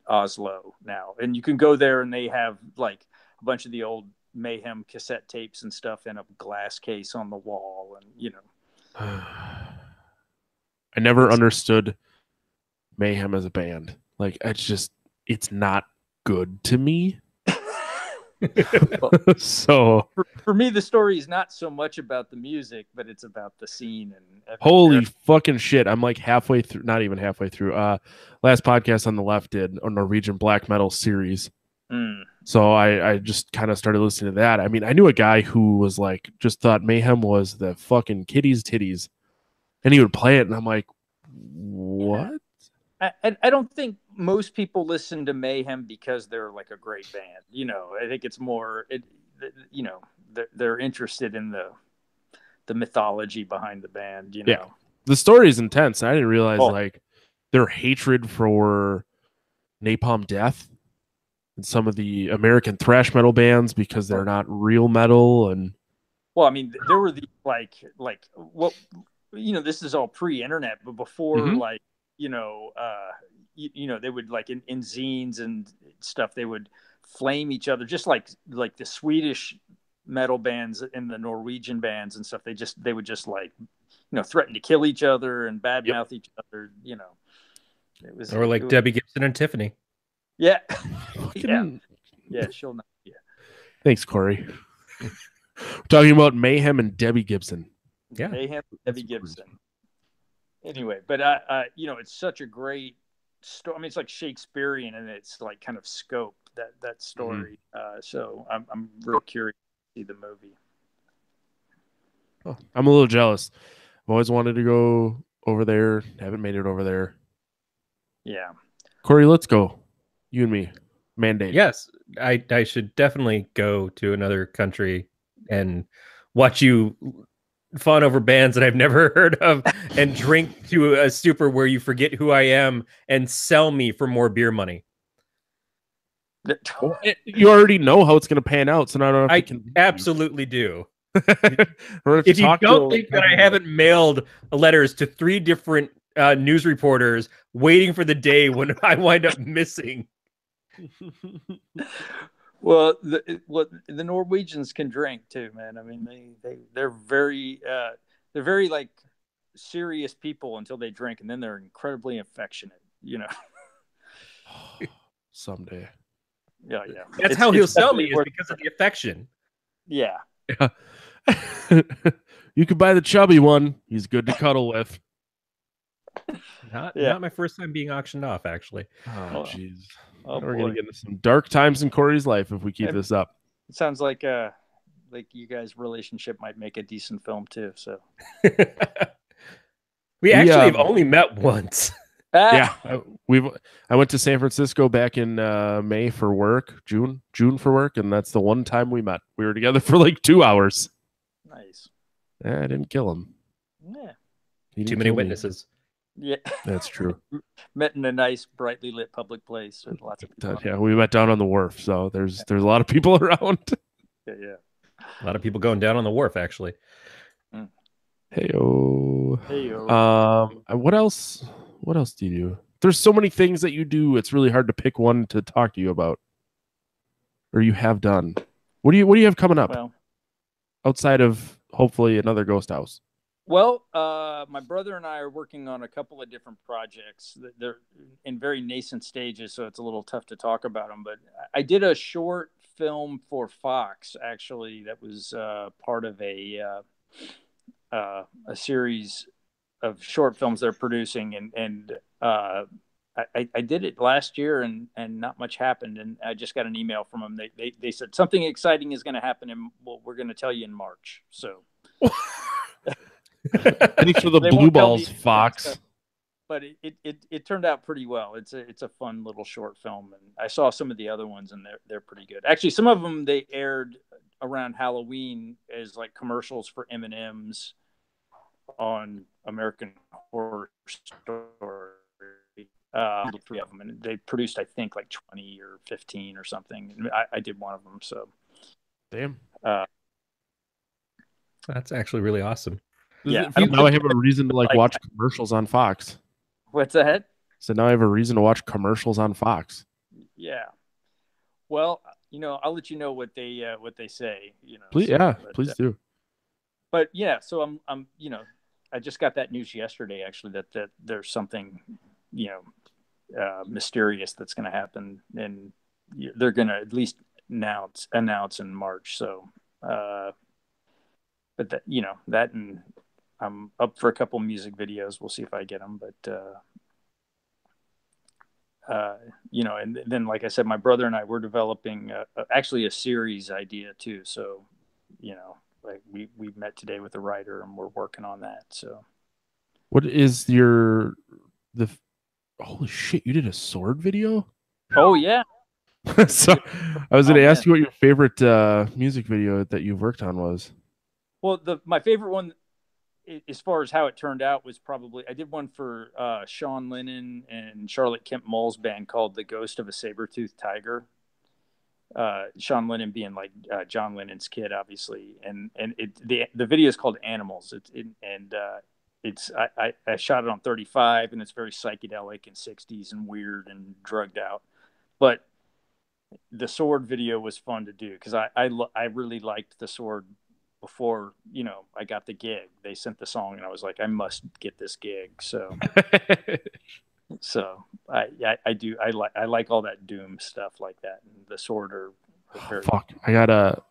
Oslo now, and you can go there and they have like a bunch of the old Mayhem cassette tapes and stuff in a glass case on the wall, and I never understood Mayhem as a band. Like, it's not good to me. So for me, the story is not so much about the music, but it's about the scene. And holy fucking shit, I'm like halfway through, not even halfway through. Last podcast on the left did a Norwegian black metal series. So I just kind of started listening to that. I mean, I knew a guy who was like, just thought Mayhem was the fucking kitty's titties. And he would play it, and I'm like, what? I don't think most people listen to Mayhem because they're like a great band. I think it's more, they're interested in the mythology behind the band. Yeah. The story is intense. I didn't realize like their hatred for Napalm Death and some of the American thrash metal bands because they're not real metal. And well, I mean, there were the like what. This is all pre-internet, but before, they would like in zines and stuff, they would flame each other, just like the Swedish metal bands and the Norwegian bands and stuff. They would just like, threaten to kill each other and badmouth each other. Or like Debbie Gibson and Tiffany. Yeah. Yeah. She'll not. Yeah. Thanks, Corey. We're talking about Mayhem and Debbie Gibson. Yeah, Mayhem, Debbie Gibson. Anyway, but it's such a great story. I mean, it's like Shakespearean, and it's like kind of scope that story. So I'm real curious to see the movie. Oh, I'm a little jealous. I've always wanted to go over there. Haven't made it over there. Yeah, Corey, let's go. You and me. Mandate. Yes, I should definitely go to another country and watch you fawn over bands that I've never heard of and drink to a stupor where you forget who I am and sell me for more beer money. You already know how it's going to pan out, so now I absolutely do. If you don't think that I haven't mailed letters to 3 different news reporters waiting for the day when I wind up missing. Well, the Norwegians can drink too, man. I mean, they're very like serious people until they drink, and then they're incredibly affectionate. Someday. Yeah. That's how he'll sell me, is because of the affection. Yeah. You could buy the chubby one. He's good to cuddle with. Not my first time being auctioned off, actually. Oh, jeez. We're going to get into some dark times in Corey's life if we keep this up. It sounds like you guys' relationship might make a decent film too. So we actually have only met once. Yeah, I went to San Francisco back in May for work, June for work, and that's the one time we met. We were together for like 2 hours. Nice. I didn't kill him. Yeah. Too many witnesses. Yeah, That's true. met in a nice, brightly lit public place with lots of people. Yeah, we met down on the wharf, so there's a lot of people around. Yeah, yeah. A lot of people going down on the wharf, actually. Mm. Heyo. Heyo. What else? What else do you do? There's so many things that you do. It's really hard to pick one to talk to you about, or you have done. What do you have coming up Well, outside of hopefully another ghost house? well, my brother and I are working on a couple of different projects. They're in very nascent stages, so it's a little tough to talk about them. But I did a short film for Fox, actually, that was part of a series of short films they're producing, and I did it last year, and not much happened. And I just got an email from them. They said something exciting is going to happen, and we're going to tell you in March. So. Thanks for the They blue won't tell balls, me, Fox. but it turned out pretty well. It's a fun little short film, and I saw some of the other ones, and they're pretty good. Actually, some of them they aired around Halloween as like commercials for M&Ms on American Horror Story. Three of them, and they produced I think like 20 or 15 or something. I did one of them, so Damn. That's actually really awesome. Yeah, Now I have a reason to like watch commercials on Fox. What's that? So now I have a reason to watch commercials on Fox. Yeah. Well, I'll let you know what they say. Please, so, yeah, but, please do. But yeah, so I'm I just got that news yesterday actually that there's something mysterious that's going to happen, and they're going to at least announce in March. So, but that and I'm up for a couple music videos. We'll see if I get them, but and then like I said, my brother and I were developing actually a series idea too. So, like we met today with a writer and we're working on that. So, what is holy shit? You did a sword video? Oh yeah. So I was going to ask you what your favorite music video that you've worked on was. Well, my favorite one, as far as how it turned out, was probably I did one for Sean Lennon and Charlotte Kemp Mull's band called "The Ghost of a Saber-Toothed Tiger." Sean Lennon being like John Lennon's kid, obviously, and the video is called "Animals." I shot it on 35, and it's very psychedelic and 60s and weird and drugged out, but the sword video was fun to do because I really liked the sword before I got the gig. They sent the song and I was like, I must get this gig. So I like all that doom stuff like that, and the sword are very fuck. I got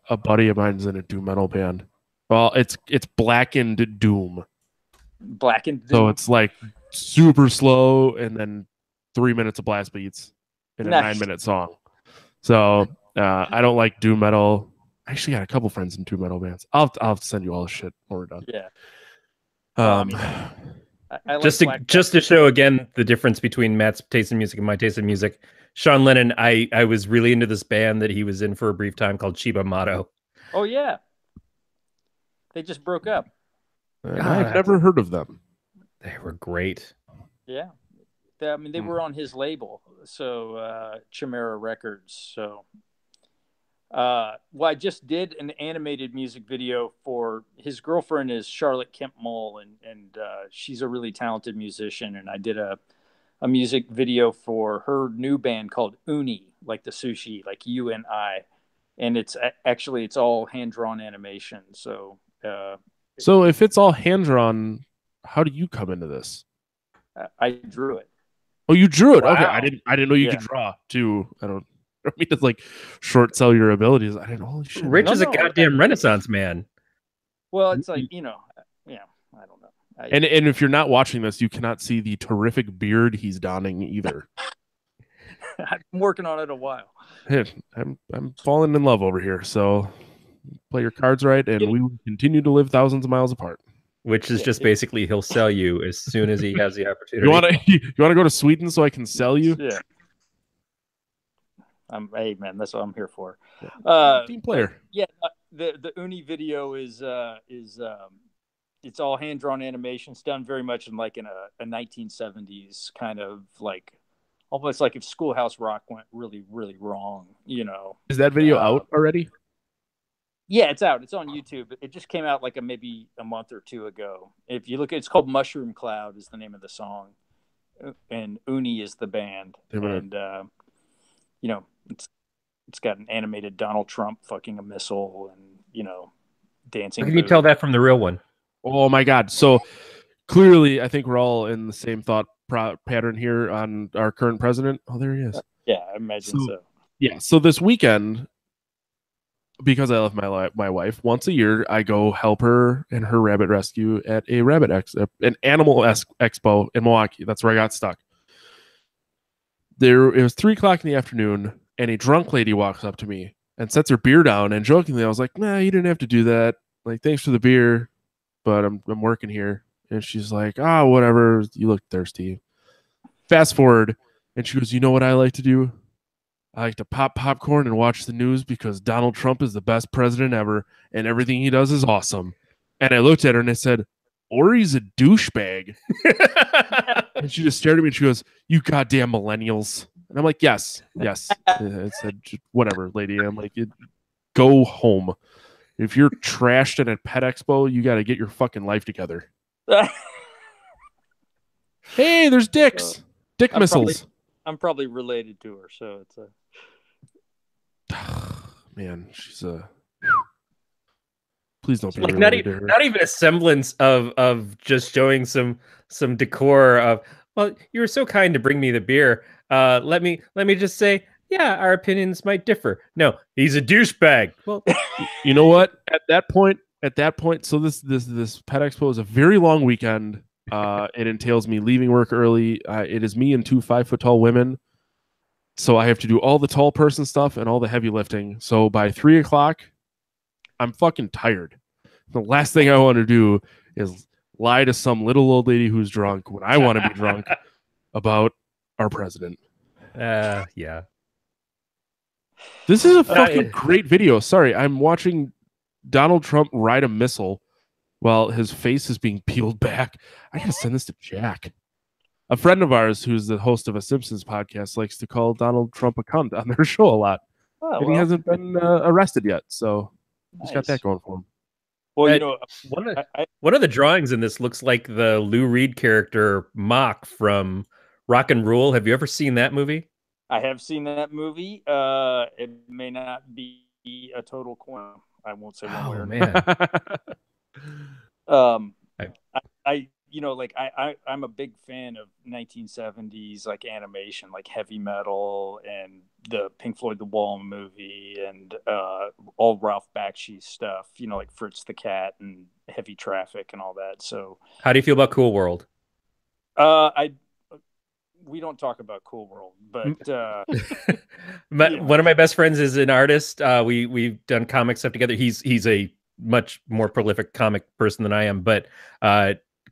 a buddy of mine's in a doom metal band. Well, it's blackened doom. Blackened doom. So it's like super slow and then 3 minutes of blast beats in a 9-minute song. So I don't like doom metal. I actually got a couple friends in doom metal bands. I'll send you all the shit when we're done. Yeah. I like just to show again the difference between Matt's taste in music and my taste in music. Sean Lennon, I was really into this band that he was in for a brief time called Chiba Motto. Oh yeah. They just broke up. I've never heard of them. They were great. Yeah. They were on his label, so Chimera Records. So, I just did an animated music video for his girlfriend is Charlotte Kemp Mull, and she's a really talented musician. And I did a music video for her new band called Uni, like the sushi, like UNI, and it's all hand drawn animation. So, so if it's all hand drawn, how do you come into this? I drew it. Oh, you drew it. Wow. Okay, I didn't know you could draw too. I don't mean to like short sell your abilities. I didn't. Holy shit! Rich is a goddamn Renaissance man. Well, it's like yeah, I don't know. And if you're not watching this, you cannot see the terrific beard he's donning either. I've been working on it a while. Hey, I'm falling in love over here. So play your cards right, and we will continue to live thousands of miles apart. Which is just basically he'll sell you as soon as he has the opportunity. You want to go to Sweden so I can sell you? Yeah. Hey man, that's what I'm here for. Team player. Yeah, the Uni video is it's all hand drawn animations done very much in like in a 1970s kind of like almost like if Schoolhouse Rock went really really wrong, you know. Is that video out already? Yeah, it's out. It's on YouTube. It just came out like maybe a month or two ago. If you look, it's called Mushroom Cloud is the name of the song, and Uni is the band. And you know, it's got an animated Donald Trump fucking a missile, and you know, dancing. How can you tell that from the real one? Oh my God! So clearly, I think we're all in the same thought pattern here on our current president. Oh, there he is. Yeah, I imagine so. Yeah. So this weekend, because I love my wife, once a year I go help her in her rabbit rescue at a an animal expo in Milwaukee. That's where I got stuck. It was 3:00 in the afternoon, and a drunk lady walks up to me and sets her beer down. And jokingly, I was like, "Nah, you didn't have to do that. Like, thanks for the beer, but I'm working here." And she's like, "Ah, whatever. You look thirsty." Fast forward, and she goes, "You know what I like to do? I like to pop popcorn and watch the news because Donald Trump is the best president ever, and everything he does is awesome." And I looked at her and I said, "Or he's a douchebag." And she just stared at me and she goes, "You goddamn millennials." And I'm like, yes. I said, "Whatever, lady." I'm like, "Go home. If you're trashed at a pet expo, you got to get your fucking life together." Hey, there's dicks. Dick missiles. I'm probably related to her, so it's a... Man, she's a... Please don't be like related to her. Not even a semblance of just showing some decor of, well, you were so kind to bring me the beer. Let me just say, yeah, our opinions might differ. No, he's a douchebag. Well, you know what? At that point, so this pet expo is a very long weekend. It entails me leaving work early. It is me and 2 5-foot-tall women. So I have to do all the tall person stuff and all the heavy lifting. So by 3:00, I'm fucking tired. The last thing I want to do is lie to some little old lady who's drunk when I want to be drunk about our president. Yeah. This is a fucking great video. Sorry, I'm watching Donald Trump ride a missile while his face is being peeled back. I gotta send this to Jack. A friend of ours who's the host of a Simpsons podcast likes to call Donald Trump a cunt on their show a lot. Oh, and he hasn't been arrested yet, so he's got that going for him. Well, you know, one of the drawings in this looks like the Lou Reed character Mock from Rock and Rule. Have you ever seen that movie? I have seen that movie. It may not be a total coin. I won't say one way or man. I you know, like I'm a big fan of 1970s like animation, like heavy metal and the Pink Floyd The Wall movie and all Ralph Bakshi stuff, you know, like Fritz the Cat and Heavy Traffic and all that. So how do you feel about Cool World? We don't talk about Cool World, but one of my best friends is an artist. We've done comic stuff together. He's a much more prolific comic person than I am, but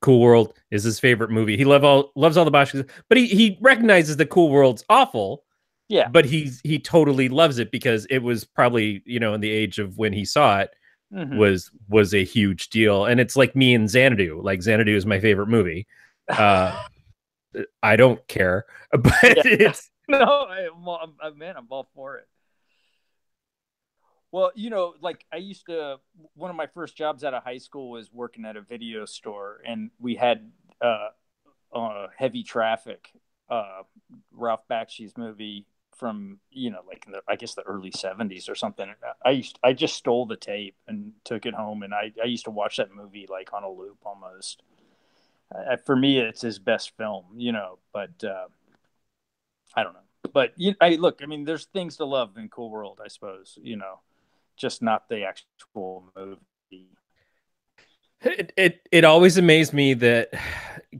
Cool World is his favorite movie. He loves all the Bosch, but he recognizes that Cool World's awful. Yeah, but he totally loves it because it was probably, you know, in the age of when he saw it, was a huge deal. And it's like me and Xanadu. Like Xanadu is my favorite movie. I don't care, but it's no, man, I'm all for it. Well, you know, like one of my first jobs out of high school was working at a video store, and we had Heavy Traffic, Ralph Bakshi's movie from, you know, like I guess the early 70s or something. I just stole the tape and took it home, and I used to watch that movie like on a loop almost. For me, it's his best film, you know, but I don't know. But look, I mean, there's things to love in Cool World, I suppose, you know, just not the actual movie. It always amazed me that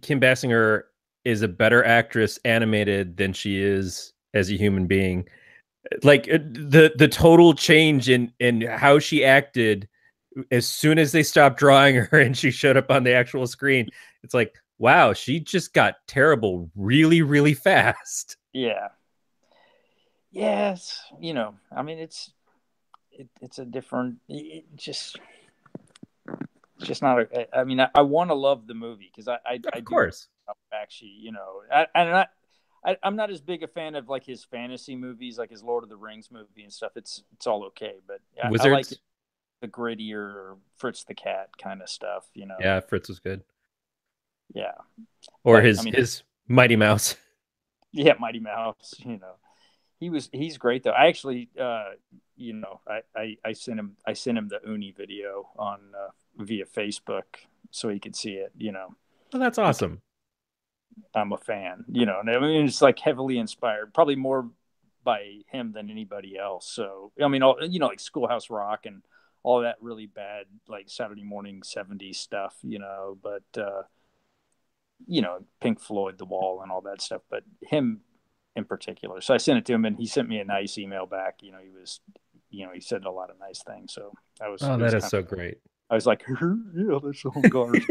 Kim Basinger is a better actress animated than she is as a human being. Like the total change in how she acted as soon as they stopped drawing her and she showed up on the actual screen. It's like, wow, she just got terrible really, really fast. Yeah. Yes. You know, I mean, it's a different, It's just not. I mean, I want to love the movie because I Of do course. actually, you know, I'm not as big a fan of like his fantasy movies, like his Lord of the Rings movie and stuff. It's all okay, but I like Wizards. the grittier Fritz the Cat kind of stuff, you know. Yeah, Fritz was good. Yeah, Or but I his mean, his Mighty Mouse. yeah, Mighty Mouse, you know, he's great though. I actually, you know, I sent him the Uni video on via Facebook so he could see it, you know. Well, that's awesome. I'm a fan, you know, and I mean, it's like heavily inspired, probably more by him than anybody else. So, I mean, all, you know, like Schoolhouse Rock and all that really bad, like Saturday morning 70s stuff, you know, but, you know, Pink Floyd, The Wall, and all that stuff, but him in particular. So I sent it to him and he sent me a nice email back. You know, he said a lot of nice things. So Oh, it that was is kind so great. I was like, yeah, that's so garbage.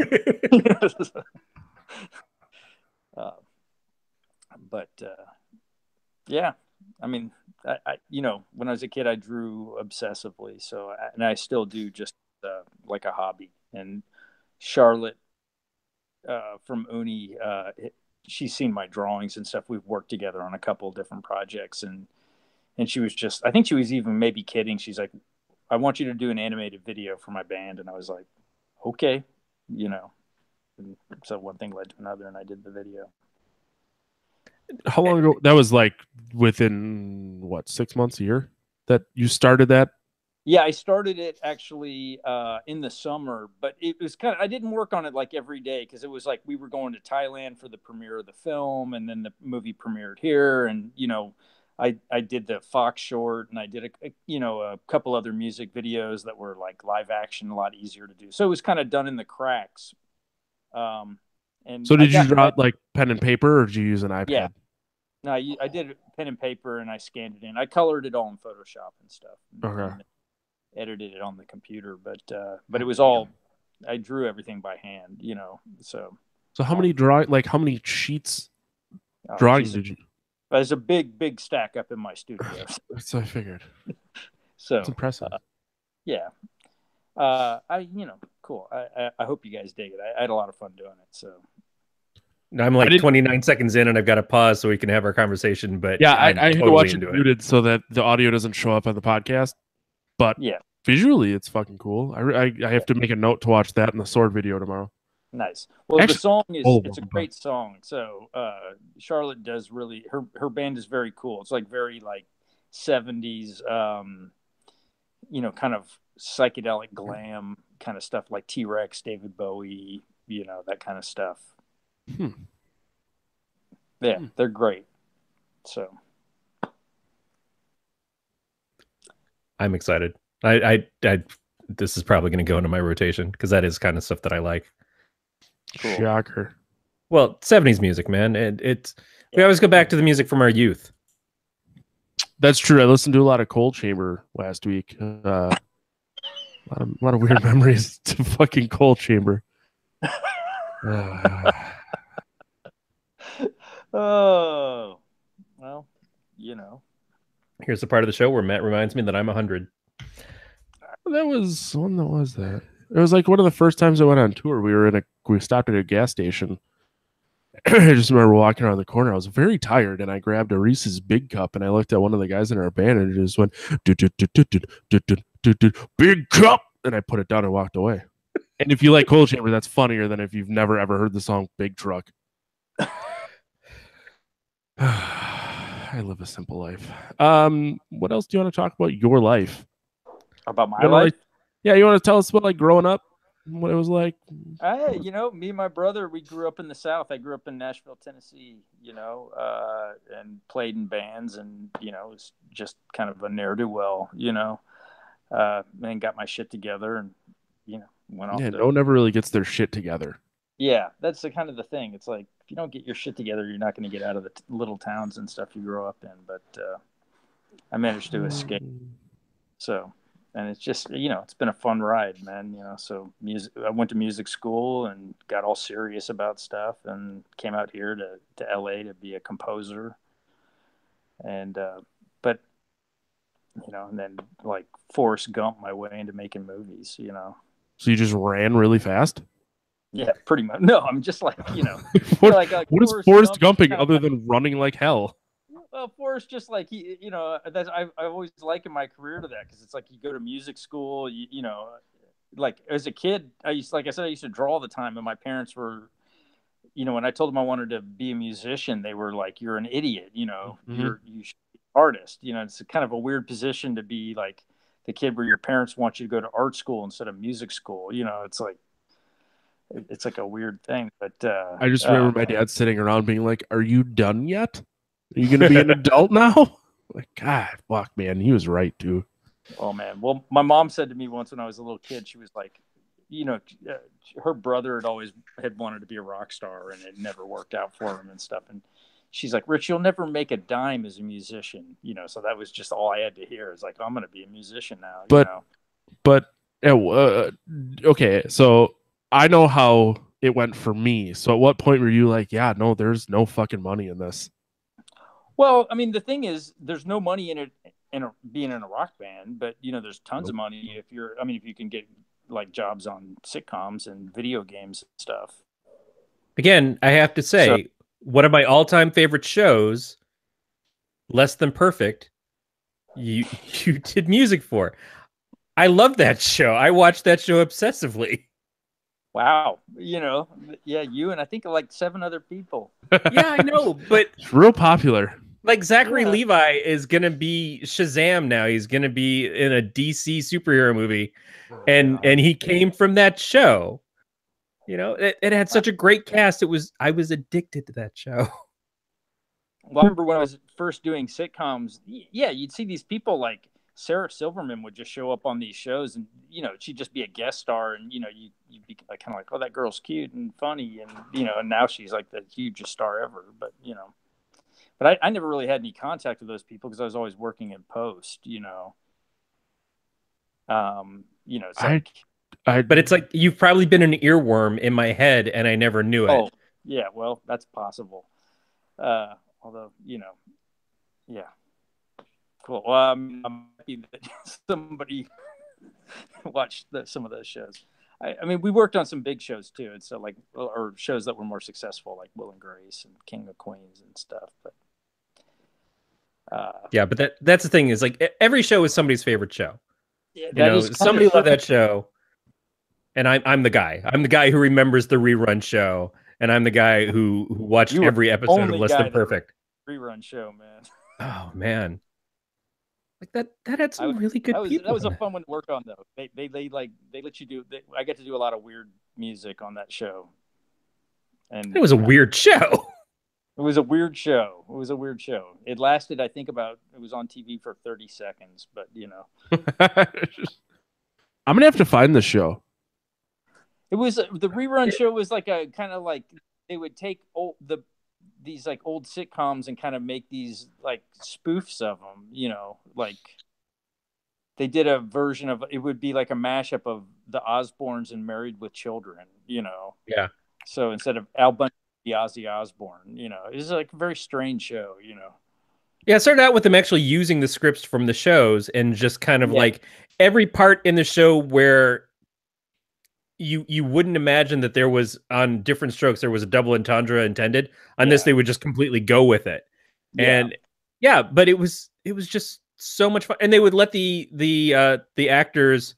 uh, but, yeah, I mean, you know, when I was a kid, I drew obsessively. So, and I still do just like a hobby. And Charlotte from Uni, she's seen my drawings and stuff. We've worked together on a couple of different projects, and she was just, I think she was even maybe kidding. She's like, I want you to do an animated video for my band. And I was like, okay, you know. And so one thing led to another, and I did the video. How long ago? That was like within what, 6 months, a year that you started that? Yeah, I started it actually in the summer, but it was kind of, I didn't work on it like every day because it was like we were going to Thailand for the premiere of the film, and then the movie premiered here, and you know, I did the Fox short, and I did you know, a couple other music videos that were like live action, a lot easier to do. So it was kind of done in the cracks. Um, and So I did you got draw it like pen and paper, or did you use an yeah, iPad? no, I did pen and paper, and I scanned it in. I colored it all in Photoshop and stuff, Okay. and edited it on the computer, but it was all, I drew everything by hand, you know. So So how many drawing, like how many sheets drawing Jesus, did you? there's a big stack up in my studio. So I figured. It's So impressive. yeah, I, you know, cool. I hope you guys dig it. I had a lot of fun doing it. So I'm I like didn't. 29 seconds in and I've got to pause so we can have our conversation, but Yeah, I'm I had to totally watch it into it. muted so that the audio doesn't show up on the podcast. But yeah, visually, it's fucking cool. I have to make a note to watch that in the sword video tomorrow. nice. Well, the Actually, song is, all of it's a them, but great song. So Charlotte does really, her band is very cool. It's like very like 70s, you know, kind of psychedelic glam kind of stuff, like T-Rex, David Bowie, you know, that kind of stuff. Hmm. Yeah, they're great. So I'm excited. I this is probably going to go into my rotation because that is kind of stuff that I like. cool. Shocker. Well, 70s music, man. We always go back to the music from our youth. That's true. I listened to a lot of Cold Chamber last week. A lot of weird memories to fucking Cold Chamber. Oh, well, you know. Here's the part of the show where Matt reminds me that I'm 100. That was when that was that. It was like one of the first times I went on tour. We stopped at a gas station. I just remember walking around the corner. I was very tired, and I grabbed a Reese's Big Cup, and I looked at one of the guys in our band, and it just went Big Cup, and I put it down and walked away. And if you like Cold Chamber, that's funnier than if you've never ever heard the song Big Truck. I live a simple life. What else do you want to talk about? Your life? About my You wanna, life? like, yeah, you want to tell us about like growing up, what it was like? You know, me and my brother, we grew up in the South. I grew up in Nashville, Tennessee, you know, and played in bands, and, you know, was just kind of a ne'er-do-well, you know, and got my shit together, and, you know, went off Yeah, to, no one ever really gets their shit together. yeah, that's the kind of the thing. It's like, if you don't get your shit together, you're not going to get out of the little towns and stuff you grow up in. But I managed to escape. So, and it's just, you know, it's been a fun ride, man. You know, so I went to music school and got all serious about stuff, and came out here to LA to be a composer. And, but, you know, and then like Forrest Gump my way into making movies, you know. So you just ran really fast? Yeah, pretty much. No, I'm just like, what what is Forrest Gumping kind other than running like hell? well, Forrest just like that's I always liken my career to that because it's like you go to music school, like as a kid, like I said, I used to draw all the time, and my parents were, when I told them I wanted to be a musician, they were like, "You're an idiot, you should be an artist." It's kind of a weird position to be like the kid where your parents want you to go to art school instead of music school. It's like a weird thing, but I just remember my dad sitting around being like, "Are you done yet? Are you going to be an adult now?" Like, God, fuck, man, he was right too. oh man, well, my mom said to me once when I was a little kid, she was like, her brother had wanted to be a rock star, and it never worked out for him and stuff. And she's like, "Rich, you'll never make a dime as a musician," So that was just all I had to hear. Is like, I'm going to be a musician now. But okay, so I know how it went for me. So at what point were you like, yeah, no, there's no fucking money in this? Well, I mean, the thing is, there's no money in it being in a rock band, but there's tons of money if you can get like jobs on sitcoms and video games and stuff. Again, I have to say, one of my all-time favorite shows, Less Than Perfect, you did music for. I love that show. I watched that show obsessively. Wow. Yeah, you and I think like 7 other people. Yeah, I know, but it's real popular. Like Zachary Levi is going to be Shazam now. He's going to be in a DC superhero movie. And he came from that show. It had such a great cast. I was addicted to that show. Well, I remember when I was first doing sitcoms, yeah, you'd see these people like Sarah Silverman would just show up on these shows, and she'd just be a guest star, and you'd be like, kind of like, oh, that girl's cute and funny, and and now she's like the hugest star ever. But but I never really had any contact with those people because I was always working in post. It's like, but it's like you've probably been an earworm in my head, and I never knew it. Oh, yeah, well, that's possible. Although yeah. Cool. Well, I'm happy that somebody watched some of those shows. I mean, we worked on some big shows too, and so or shows that were more successful, like Will and Grace and King of Queens and stuff. But yeah, but that's the thing is like every show is somebody's favorite show. Yeah, somebody loved that show, and I'm the guy. I'm the guy who remembers the rerun show, and I'm the guy who watched every episode of Less Than Perfect. Rerun show, man. Oh man. Like that had some really good people. That was a fun one to work on, though. They let you do. I get to do a lot of weird music on that show, and it was a weird show. It was a weird show. It lasted, I think, it was on TV for 30 seconds, but I'm gonna have to find this show. It was the rerun show was like a kind of like they would take these like old sitcoms and kind of make these like spoofs of them, like they did a version of it would be like a mashup of the Osbournes and Married with Children, Yeah. So instead of Al Bundy, Ozzy Osbourne, it was like a very strange show, Yeah, it started out with them actually using the scripts from the shows and just kind of like every part in the show where you wouldn't imagine that there was on Different Strokes there was a double entendre intended. On this, they would just completely go with it, and but it was just so much fun. And they would let the actors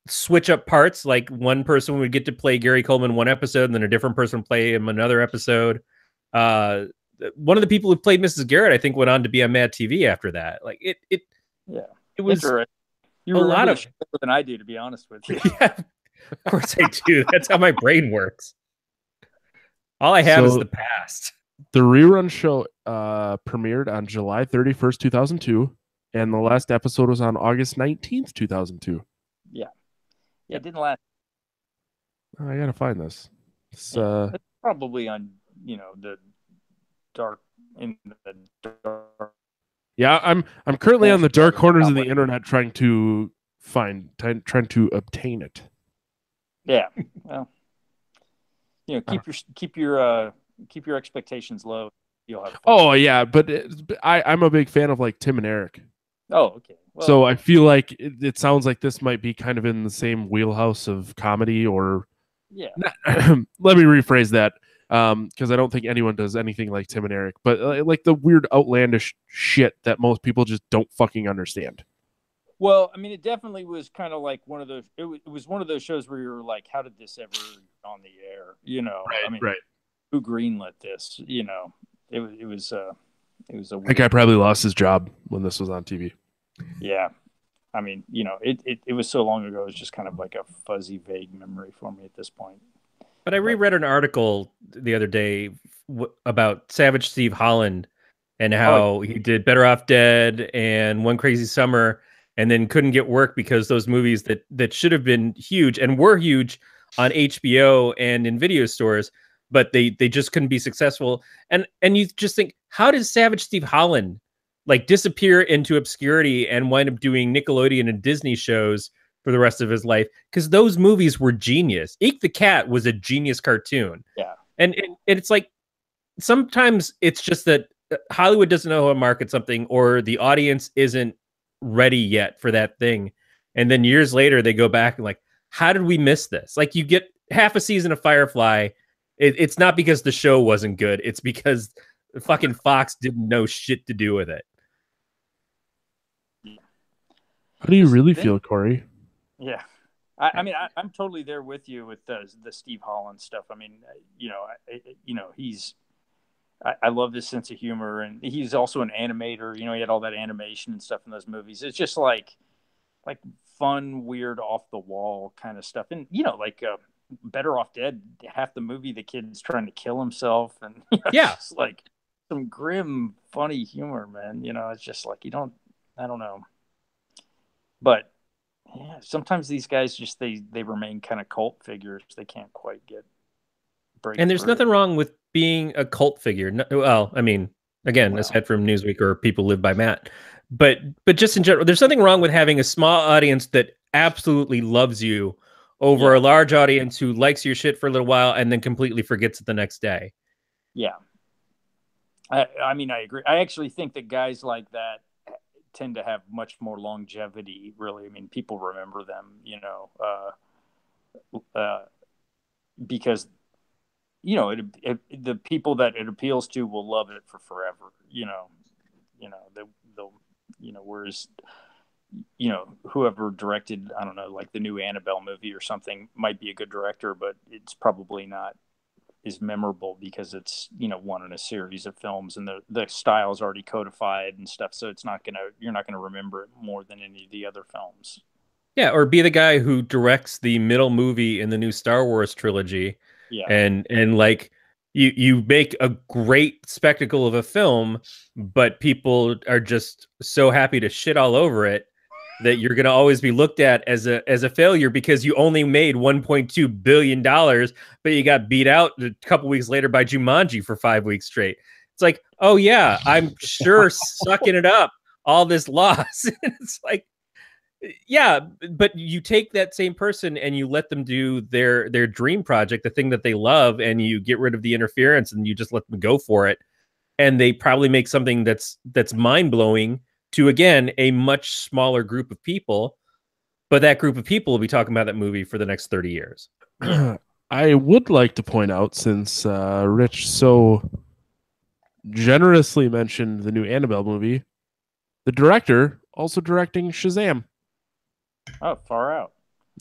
switch up parts. Like one person would get to play Gary Coleman one episode, and then a different person would play him another episode. One of the people who played Mrs. Garrett, I think, went on to be on Mad TV after that. Like it was you a lot of more than I do, to be honest with you. Yeah. Of course I do. That's how my brain works. All I have is the past. The rerun show premiered on July 31st, 2002, and the last episode was on August 19th, 2002. Yeah. It didn't last. I gotta find this. It's probably on, the dark in the dark. Yeah, I'm currently on the dark corners of the internet trying to obtain it. Yeah, well, keep your expectations low. You'll have fun. Oh yeah, but I'm a big fan of like Tim and Eric. Oh, okay. So I feel like it sounds like this might be kind of in the same wheelhouse of comedy, or yeah. let me rephrase that, because I don't think anyone does anything like Tim and Eric, but like the weird outlandish shit that most people just don't fucking understand. Well, I mean, it definitely was kind of like one of those. It was one of those shows where you're like, "How did this ever get on the air?" You know, I mean, Right. who greenlit this? You know, it was a That weird. guy probably lost his job when this was on TV. Yeah, I mean, you know, it was so long ago. It's just kind of like a fuzzy, vague memory for me at this point. But I reread an article the other day about Savage Steve Holland and how he did Better Off Dead and One Crazy Summer, and then couldn't get work because those movies that should have been huge and were huge on HBO and in video stores, but they just couldn't be successful. And you just think, how does Savage Steve Holland like disappear into obscurity and wind up doing Nickelodeon and Disney shows for the rest of his life? Because those movies were genius. Eek the Cat was a genius cartoon. Yeah. And it's like sometimes it's just that Hollywood doesn't know how to market something, or the audience isn't ready yet for that thing. And then years later, they go back and like, how did we miss this? Like, you get half a season of Firefly. It's not because the show wasn't good. It's because fucking Fox didn't know shit to do with it. How do you really feel, Corey? Yeah. I mean, I'm totally there with you with the Steve Holland stuff. I mean, you know, I love his sense of humor, and he's also an animator. You know, he had all that animation and stuff in those movies. It's just like fun, weird, off the wall kind of stuff. And you know, like Better Off Dead, half the movie the kid's trying to kill himself, and you know, yeah, it's like some grim, funny humor, man. You know, it's just like I don't know, but yeah, sometimes these guys just they remain kind of cult figures. They can't quite break. And there's through. nothing wrong with being a cult figure. No, well, I mean, again, aside from Newsweek or People Live by Matt, but just in general, there's nothing wrong with having a small audience that absolutely loves you over a large audience who likes your shit for a little while and then completely forgets it the next day. Yeah. I mean, I agree. I actually think that guys like that tend to have much more longevity, really. I mean, people remember them, you know, because, you know, the people that it appeals to will love it for forever, you know, they'll, you know, whereas, you know, whoever directed, I don't know, like the new Annabelle movie or something might be a good director, but it's probably not as memorable because it's, you know, one in a series of films, and the style is already codified and stuff. So you're not gonna remember it more than any of the other films. Yeah, or be the guy who directs the middle movie in the new Star Wars trilogy. Yeah. And like you make a great spectacle of a film, but people are just so happy to shit all over it that you're going to always be looked at as a failure because you only made $1.2 billion, but you got beat out a couple weeks later by Jumanji for 5 weeks straight. It's like, oh yeah, I'm sure sucking it up, all this loss. It's like, yeah, but you take that same person and you let them do their dream project, the thing that they love, and you get rid of the interference and you just let them go for it. And they probably make something that's mind-blowing to, again, a much smaller group of people, but that group of people will be talking about that movie for the next 30 years. I would like to point out, since Rich so generously mentioned the new Annabelle movie, the director also directing Shazam. Oh, far out.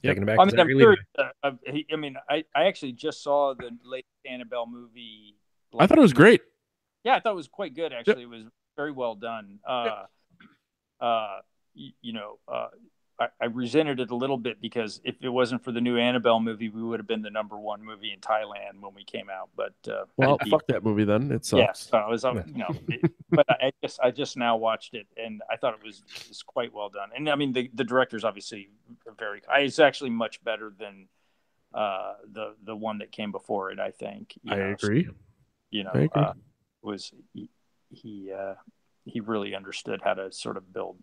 Taking it back. I mean, I'm sure. I mean, I actually just saw the latest Annabelle movie. I thought it was great. Yeah, I thought it was quite good. Actually, it was very well done. You know, I resented it a little bit because if it wasn't for the new Annabelle movie, we would have been the #1 movie in Thailand when we came out. But well, fuck that movie then. It sucks. Yeah, so I was, you know, but I just now watched it and I thought it was quite well done. And I mean, the director's obviously it's actually much better than the one that came before it. I think. I agree. So, you know, he really understood how to sort of build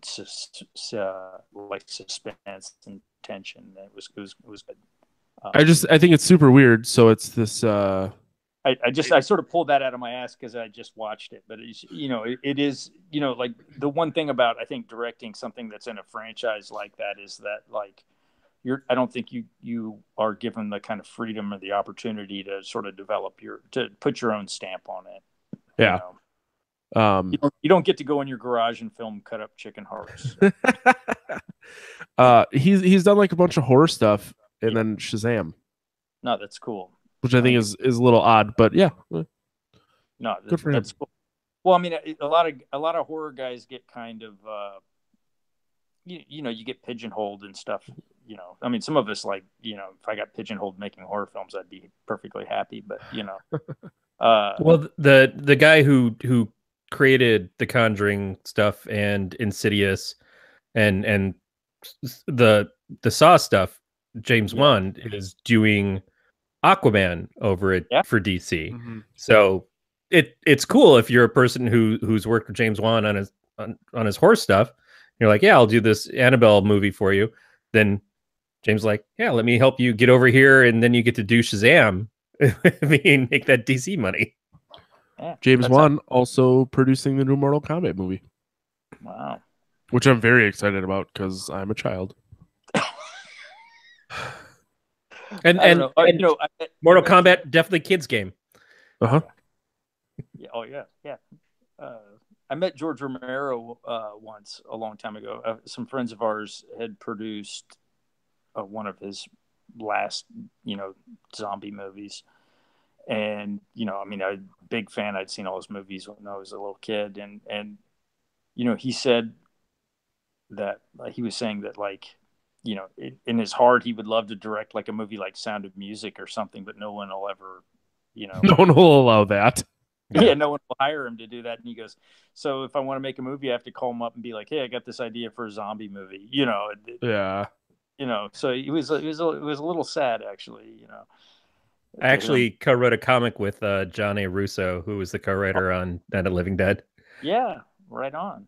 like suspense and tension. It was good. I think it's super weird. So it's this I sort of pulled that out of my ass because I just watched it. But it's, it is, like the one thing about, I think, directing something that's in a franchise like that is that, like, I don't think you are given the kind of freedom or the opportunity to sort of to put your own stamp on it. Yeah. You don't get to go in your garage and film cut up chicken hearts. He's done like a bunch of horror stuff and then Shazam. No, that's cool. Which I think is a little odd, but yeah. No, good for him. That's cool. Well, I mean, a lot of horror guys get kind of, you get pigeonholed and stuff. I mean, some of us, like, if I got pigeonholed making horror films, I'd be perfectly happy. But well, the guy who created the Conjuring stuff and Insidious and the Saw stuff, James Wan is doing Aquaman over it for DC. Mm-hmm. So it's cool if you're a person who's worked with James Wan on his horror stuff. You're like, yeah, I'll do this Annabelle movie for you. Then James like, yeah, let me help you get over here, and then you get to do Shazam. I mean, make that DC money. Yeah, James Wan also producing the new Mortal Kombat movie. Wow. Which I'm very excited about because I'm a child. and Mortal Kombat, definitely kids game. Uh-huh. Yeah, oh yeah. I met George Romero once a long time ago. Some friends of ours had produced one of his last, zombie movies. And, I mean, I'm a big fan. I'd seen all his movies when I was a little kid. And he said that he was saying that, like, in his heart, he would love to direct like a movie like Sound of Music or something, but no one will ever, no one will allow that. Yeah, no one will hire him to do that. And he goes, so if I want to make a movie, I have to call him up and be like, hey, I got this idea for a zombie movie, Yeah. So it was a little sad, actually, I actually co-wrote a comic with John A. Russo, who was the co-writer on Night of the Living Dead. Yeah, right on.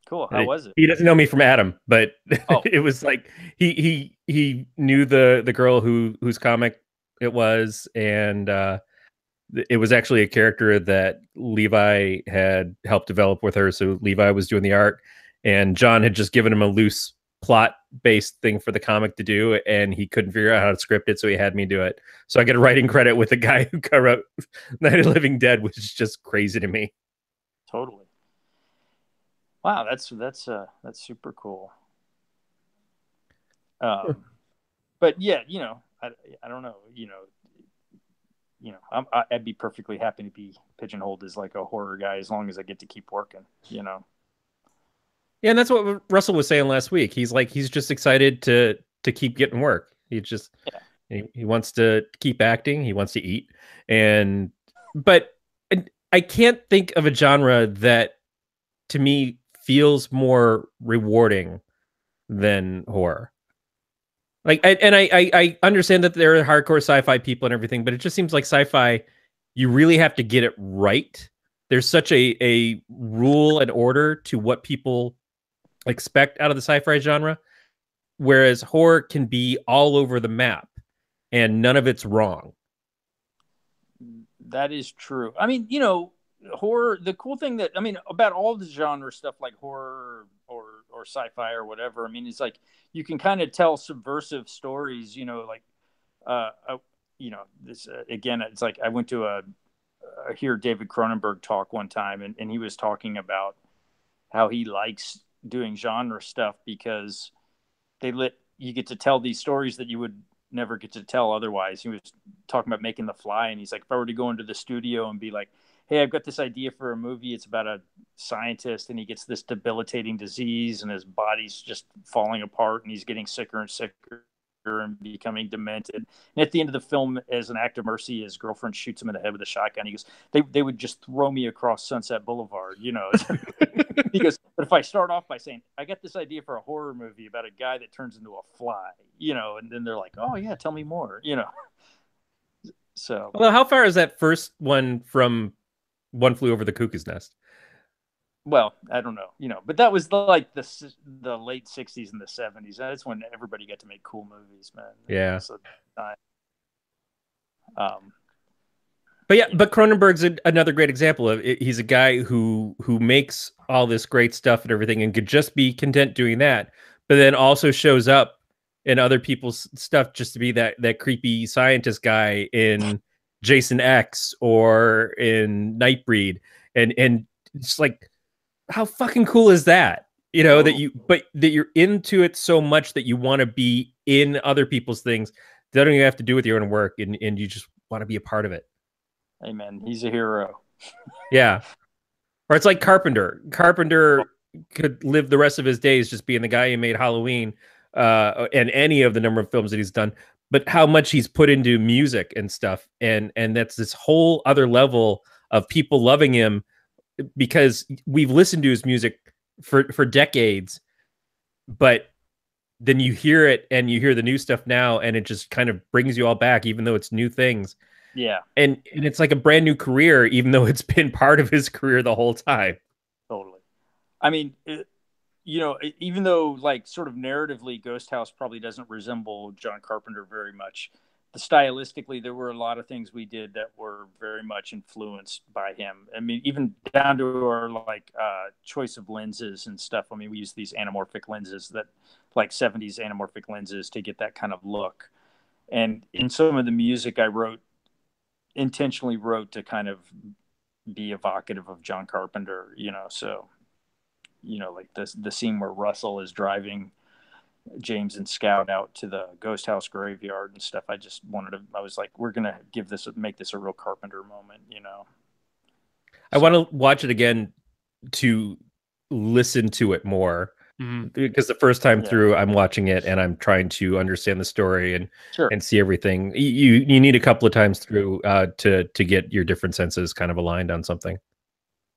Cool. How was it? He doesn't know me from Adam, but it was like he knew the girl whose comic it was, and it was actually a character that Levi had helped develop with her. So Levi was doing the art, and John had just given him a loose plot-based thing for the comic to do, and he couldn't figure out how to script it, so he had me do it. So I get a writing credit with the guy who co-wrote Night of the Living Dead, which is just crazy to me. Totally. Wow, that's super cool. But yeah, I don't know, I'd be perfectly happy to be pigeonholed as like a horror guy as long as I get to keep working, Yeah, and that's what Russell was saying last week. He's like, he's just excited to keep getting work. He just he wants to keep acting. He wants to eat, but I can't think of a genre that to me feels more rewarding than horror. Like, I understand that there are hardcore sci-fi people and everything, but it just seems like sci-fi, you really have to get it right. There's such a rule and order to what people expect out of the sci-fi genre, whereas horror can be all over the map and none of it's wrong. That is true. I mean, horror, the cool thing about all the genre stuff like horror or sci-fi or whatever, I mean, it's like you can kind of tell subversive stories, like this again, it's like I went to hear David Cronenberg talk one time, and he was talking about how he likes doing genre stuff because you get to tell these stories that you would never get to tell otherwise. He was talking about making The Fly, and he's like, if I were to go into the studio and be like, hey, I've got this idea for a movie. It's about a scientist, and he gets this debilitating disease, and his body's just falling apart, and he's getting sicker and sicker and becoming demented. And at the end of the film, as an act of mercy, his girlfriend shoots him in the head with a shotgun. He goes, they would just throw me across Sunset Boulevard, He goes, but if I start off by saying, I got this idea for a horror movie about a guy that turns into a fly, and then they're like, oh yeah, tell me more, So, well, how far is that first one from One Flew Over the Cuckoo's Nest? Well, I don't know, but that was like the late 60s and the 70s. That's when everybody got to make cool movies, man. Yeah. But yeah, but Cronenberg's another great example of it. He's a guy who makes all this great stuff and everything, and could just be content doing that, but then also shows up in other people's stuff just to be that creepy scientist guy in Jason X or in Nightbreed, and it's like, how fucking cool is that? You know, that you're into it so much that you want to be in other people's things that don't even have to do with your own work, and you just want to be a part of it. Amen. He's a hero. Yeah. Or it's like Carpenter. Carpenter could live the rest of his days just being the guy who made Halloween, and any of the number of films that he's done, but how much he's put into music and stuff, and that's this whole other level of people loving him because we've listened to his music for decades, but then you hear it and you hear the new stuff now, and it just kind of brings you all back, even though it's new things. Yeah. And it's like a brand new career, even though it's been part of his career the whole time. Totally. I mean, even though like sort of narratively, Ghost House probably doesn't resemble John Carpenter very much, stylistically, there were a lot of things we did that were very much influenced by him. I mean, even down to our like choice of lenses and stuff. I mean, we use these anamorphic lenses that like 70s anamorphic lenses to get that kind of look. And in some of the music I intentionally wrote to kind of be evocative of John Carpenter, so, like the scene where Russell is driving James and Scout out to the ghost house graveyard and stuff. I was like, we're going to make this a real Carpenter moment, I want to watch it again to listen to it more. Because the first time through, I'm watching it and I'm trying to understand the story and see everything. You need a couple of times through to get your different senses kind of aligned on something.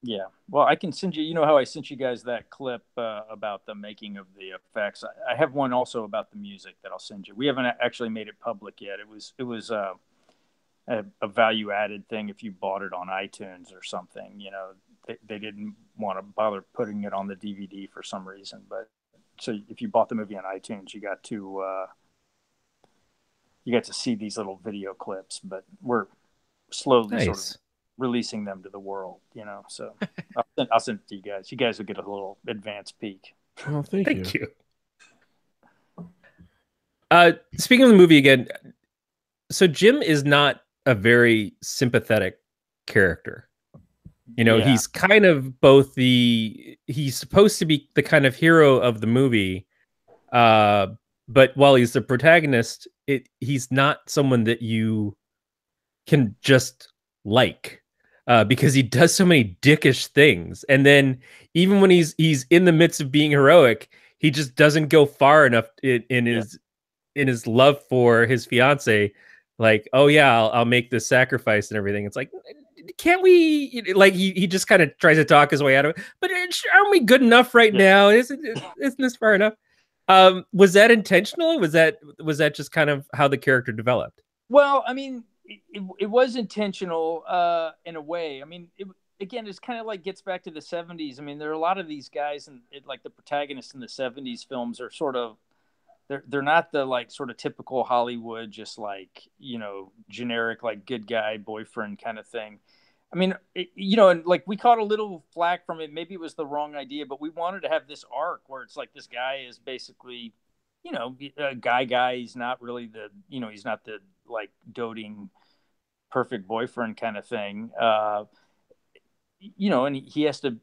Yeah. Well, I can send you, how I sent you guys that clip about the making of the effects. I have one also about the music that I'll send you. We haven't actually made it public yet. It was a value added thing if you bought it on iTunes or something. They didn't want to bother putting it on the DVD for some reason. But so if you bought the movie on iTunes, you got to see these little video clips. But we're slowly sort of releasing them to the world, so I'll send it to you guys. You guys will get a little advanced peek. Well, thank you. Speaking of the movie again, so Jim is not a very sympathetic character. He's kind of he's supposed to be the kind of hero of the movie, but while he's the protagonist, he's not someone that you can just like, because he does so many dickish things. And then even when he's in the midst of being heroic, he just doesn't go far enough in his love for his fiance. Like, oh yeah, I'll make this sacrifice and everything. It's like, can't we, like, he just kind of tries to talk his way out of it, but aren't we good enough right now? Isn't this far enough? Was that intentional? Was that just kind of how the character developed? Well, I mean, it was intentional in a way. I mean, again, it's kind of like gets back to the 70s. I mean, there are a lot of these guys, and like the protagonists in the 70s films are sort of, they're not the like sort of typical Hollywood, just like, generic, like good guy boyfriend kind of thing. I mean, and like we caught a little flack from it. Maybe it was the wrong idea, but we wanted to have this arc where it's like this guy is basically, a guy. He's not really he's not the like doting perfect boyfriend kind of thing. And he has to,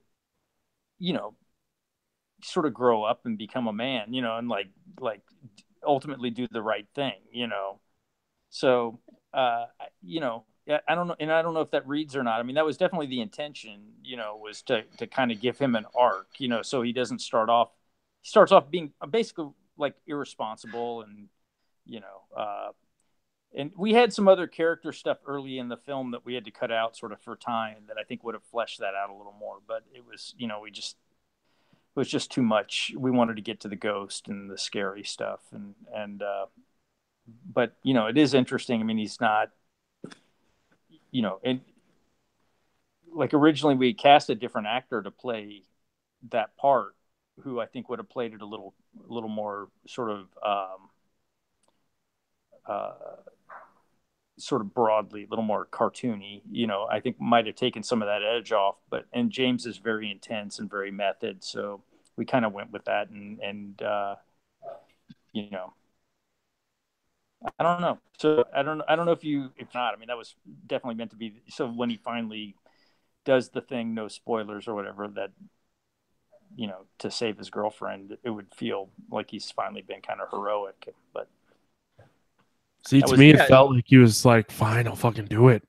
sort of grow up and become a man, and like ultimately do the right thing, So, I don't know. And I don't know if that reads or not. I mean, that was definitely the intention, was to kind of give him an arc, so he starts off being basically like irresponsible and, and we had some other character stuff early in the film that we had to cut out sort of for time that I think would have fleshed that out a little more, but it was, it was just too much. We wanted to get to the ghost and the scary stuff. But, it is interesting. I mean, he's not, and like originally we cast a different actor to play that part, who I think would have played it a little more sort of, sort of broadly, a little more cartoony. I think might have taken some of that edge off. And James is very intense and very method, so we kind of went with that. And I don't know. So I don't know if not. I mean, that was definitely meant to be. So when he finally does the thing, no spoilers or whatever, that to save his girlfriend, it would feel like he's finally been kind of heroic. But see, to me, it felt like he was like, "Fine, I'll fucking do it."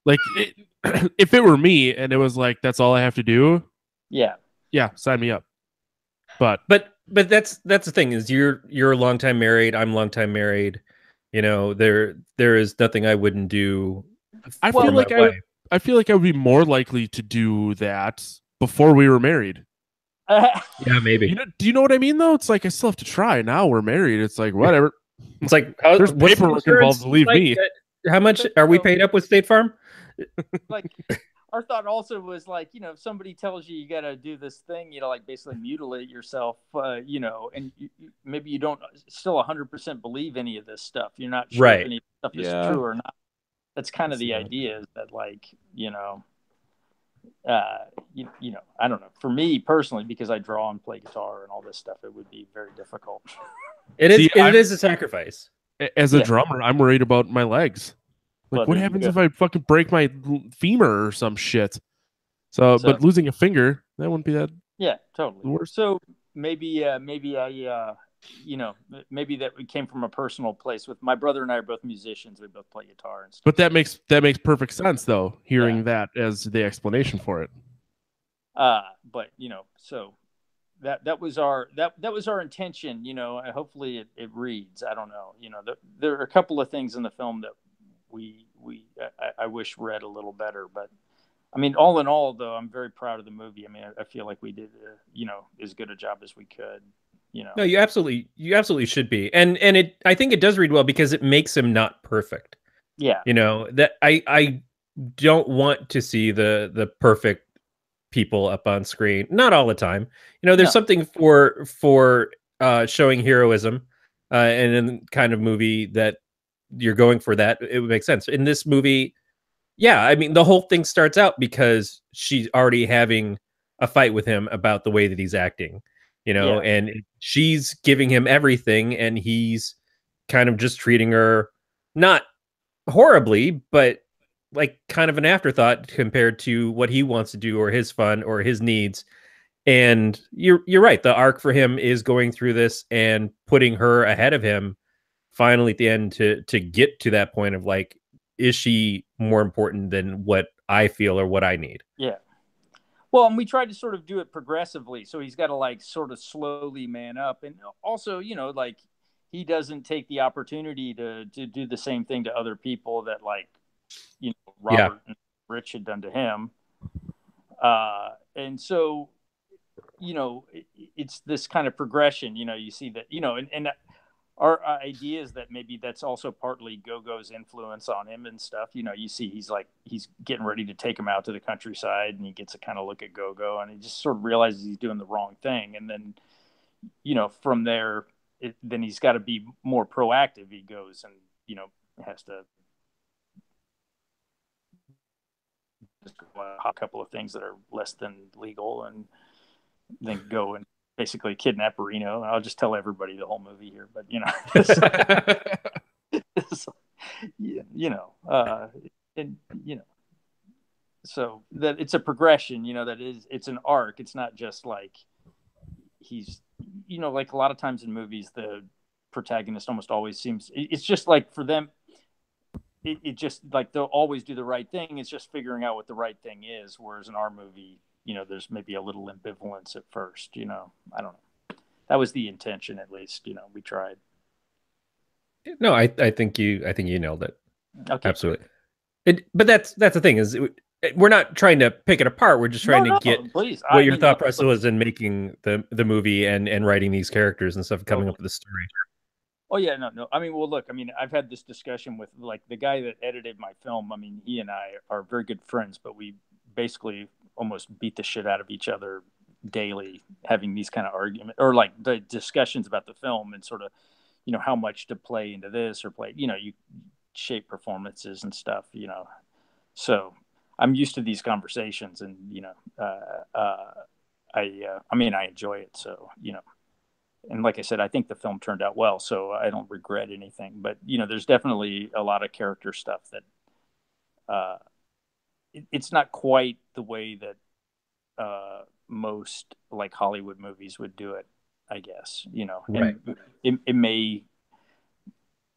Like, if it were me and it was like, "That's all I have to do," yeah, sign me up. But that's the thing, is you're a long time married, I'm long time married. There is nothing I wouldn't do. I feel like I would be more likely to do that before we were married. Yeah, maybe. Do you know what I mean, though? It's like, I still have to try. Now we're married. It's like, whatever. It's like, there's paperwork involved, believe me. How much are we paid up with State Farm? Like, our thought also was like, if somebody tells you got to do this thing, like basically mutilate yourself, and maybe you don't still 100% believe any of this stuff. You're not sure if any stuff is true or not. That's kind of the idea, is that, like, I don't know. For me personally, because I draw and play guitar and all this stuff, it would be very difficult. It is a sacrifice. As a drummer, I'm worried about my legs. Like, what happens if I fucking break my femur or some shit? So, but losing a finger, that wouldn't be that. Yeah, totally. Worse. So maybe maybe that came from a personal place. With my brother and I are both musicians. We both play guitar and stuff. But that makes perfect sense, though, hearing that as the explanation for it. But so that was our intention. Hopefully it reads. I don't know. There are a couple of things in the film that I wish read a little better, but I mean, all in all, though, I'm very proud of the movie. I mean, I feel like we did, as good a job as we could. No, you absolutely should be, and I think it does read well because it makes him not perfect. Yeah, that I don't want to see the perfect people up on screen. Not all the time. There's something for showing heroism, and in kind of movie that you're going for that, it would make sense. In this movie, yeah, I mean, the whole thing starts out because she's already having a fight with him about the way that he's acting, and she's giving him everything, and he's kind of just treating her not horribly, but like kind of an afterthought compared to what he wants to do or his fun or his needs. And you're right. The arc for him is going through this and putting her ahead of him finally at the end to get to that point of like, is she more important than what I feel or what I need? Yeah. Well, and we tried to sort of do it progressively. So he's got to like sort of slowly man up. And also, like, he doesn't take the opportunity to do the same thing to other people that, like, Robert and Rich had done to him. And so, it's this kind of progression, you see that, and our idea is that maybe that's also partly Go-Go's influence on him and stuff. You see he's getting ready to take him out to the countryside, and he gets a kind of look at Go-Go, and he just sort of realizes he's doing the wrong thing. And then, from there, then he's got to be more proactive. He goes and, has to a couple of things that are less than legal, and then go and basically kidnap Reno. I'll just tell everybody the whole movie here, but so that it's a progression, it's an arc. It's not just like he's, like a lot of times in movies, the protagonist almost always seems, it's just like for them, it just like they'll always do the right thing. It's just figuring out what the right thing is. Whereas in our movie, there's maybe a little ambivalence at first, I don't know. That was the intention, at least, we tried. No, I think you nailed it. Okay. Absolutely. But that's the thing, is we're not trying to pick it apart. We're just trying to get what your thought process was in making the movie and writing these characters and stuff, coming up with the story. Oh yeah, no. I mean, well, look, I've had this discussion with like the guy that edited my film. He and I are very good friends, but we basically almost beat the shit out of each other daily, having these kind of arguments, or like the discussions about the film and sort of, how much to play into this or play, you shape performances and stuff, So I'm used to these conversations, and I mean, I enjoy it. So and like I said, I think the film turned out well, so I don't regret anything. But there's definitely a lot of character stuff that it's not quite the way that most like Hollywood movies would do it, I guess. Right. And it may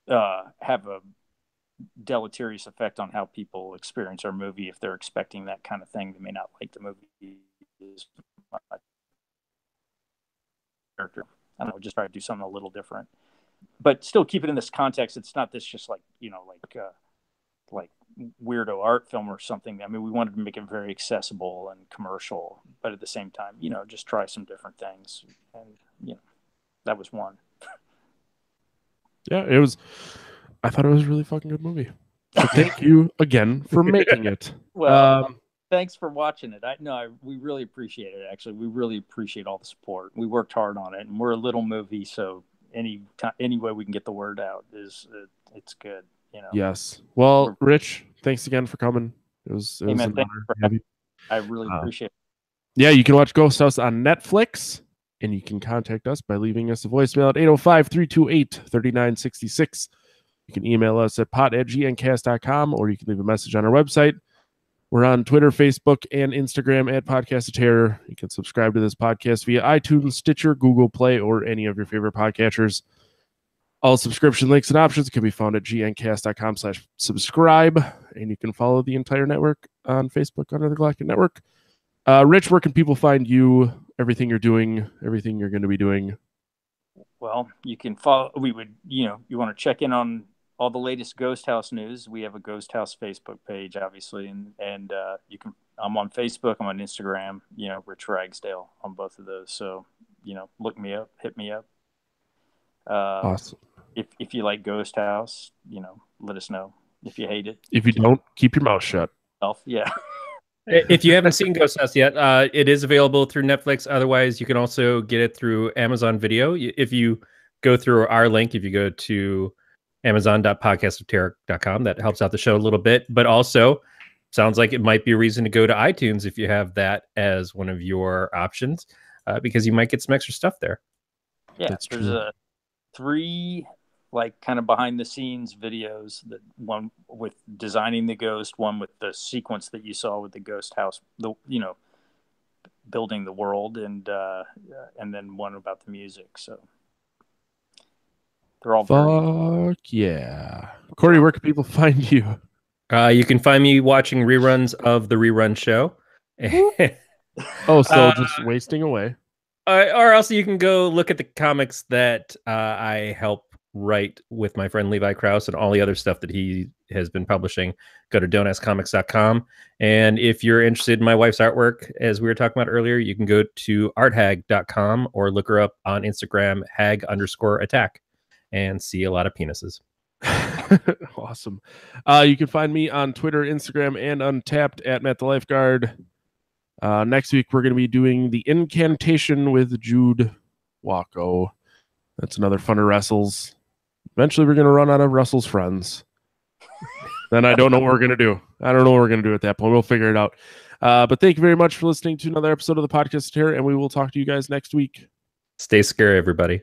have a deleterious effect on how people experience our movie. If they're expecting that kind of thing, they may not like the movie as much. Character, I don't know, just try to do something a little different, but still keep it in this context. It's not this just like like weirdo art film or something. I mean, we wanted to make it very accessible and commercial, but at the same time, just try some different things. And that was one. Yeah, I thought it was a really fucking good movie. So thank you again for making it. Well, thanks for watching it. We really appreciate it. Actually, we really appreciate all the support. We worked hard on it, and we're a little movie, so any way we can get the word out it's good. Yes. Well, Rich, thanks again for coming. It was an honor to have you. I really appreciate it. Yeah, you can watch Ghost House on Netflix, and you can contact us by leaving us a voicemail at 805-328-3966. You can email us at pot@gncast.com, or you can leave a message on our website. We're on Twitter, Facebook, and Instagram at Podcast of Terror. You can subscribe to this podcast via iTunes, Stitcher, Google Play, or any of your favorite podcatchers. All subscription links and options can be found at gncast.com/subscribe, and you can follow the entire network on Facebook under the Galactic Network. Rich, where can people find you, everything you're doing, everything you're going to be doing? Well, you can follow, you want to check in on all the latest Ghost House news. We have a Ghost House Facebook page, obviously, and I'm on Facebook, I'm on Instagram, Rich Ragsdale on both of those. So, look me up, hit me up. Awesome. If you like Ghost House, let us know. If you hate it, if you don't, keep your mouth shut. Yeah. If you haven't seen Ghost House yet, it is available through Netflix. Otherwise, you can also get it through Amazon Video. If you go through our link, if you go to amazon.podcastofterror.com, that helps out the show a little bit. But also, sounds like it might be a reason to go to iTunes if you have that as one of your options, because you might get some extra stuff there. Yeah, that's there's true. 3 kind of behind the scenes videos, that one with designing the ghost, one with the sequence that you saw with the ghost house, building the world, and then one about the music. So they're all yeah. Corey, where can people find you? You can find me watching reruns of the Rerun Show. Just wasting away. Or else you can go look at the comics that I help write with my friend Levi Krause, and all the other stuff that he has been publishing. Go to don'taskcomics.com. And if you're interested in my wife's artwork, as we were talking about earlier, you can go to arthag.com or look her up on Instagram, hag_attack, and see a lot of penises. Awesome. You can find me on Twitter, Instagram, and Untapped at Matt the Lifeguard. Next week, we're going to be doing the Incantation with Jude Wacko. That's another fun of Wrestles. Eventually, we're going to run out of Russell's friends. Then I don't know what we're going to do. I don't know what we're going to do at that point. We'll figure it out. But thank you very much for listening to another episode of the Podcast of Terror, and we will talk to you guys next week. Stay scary, everybody.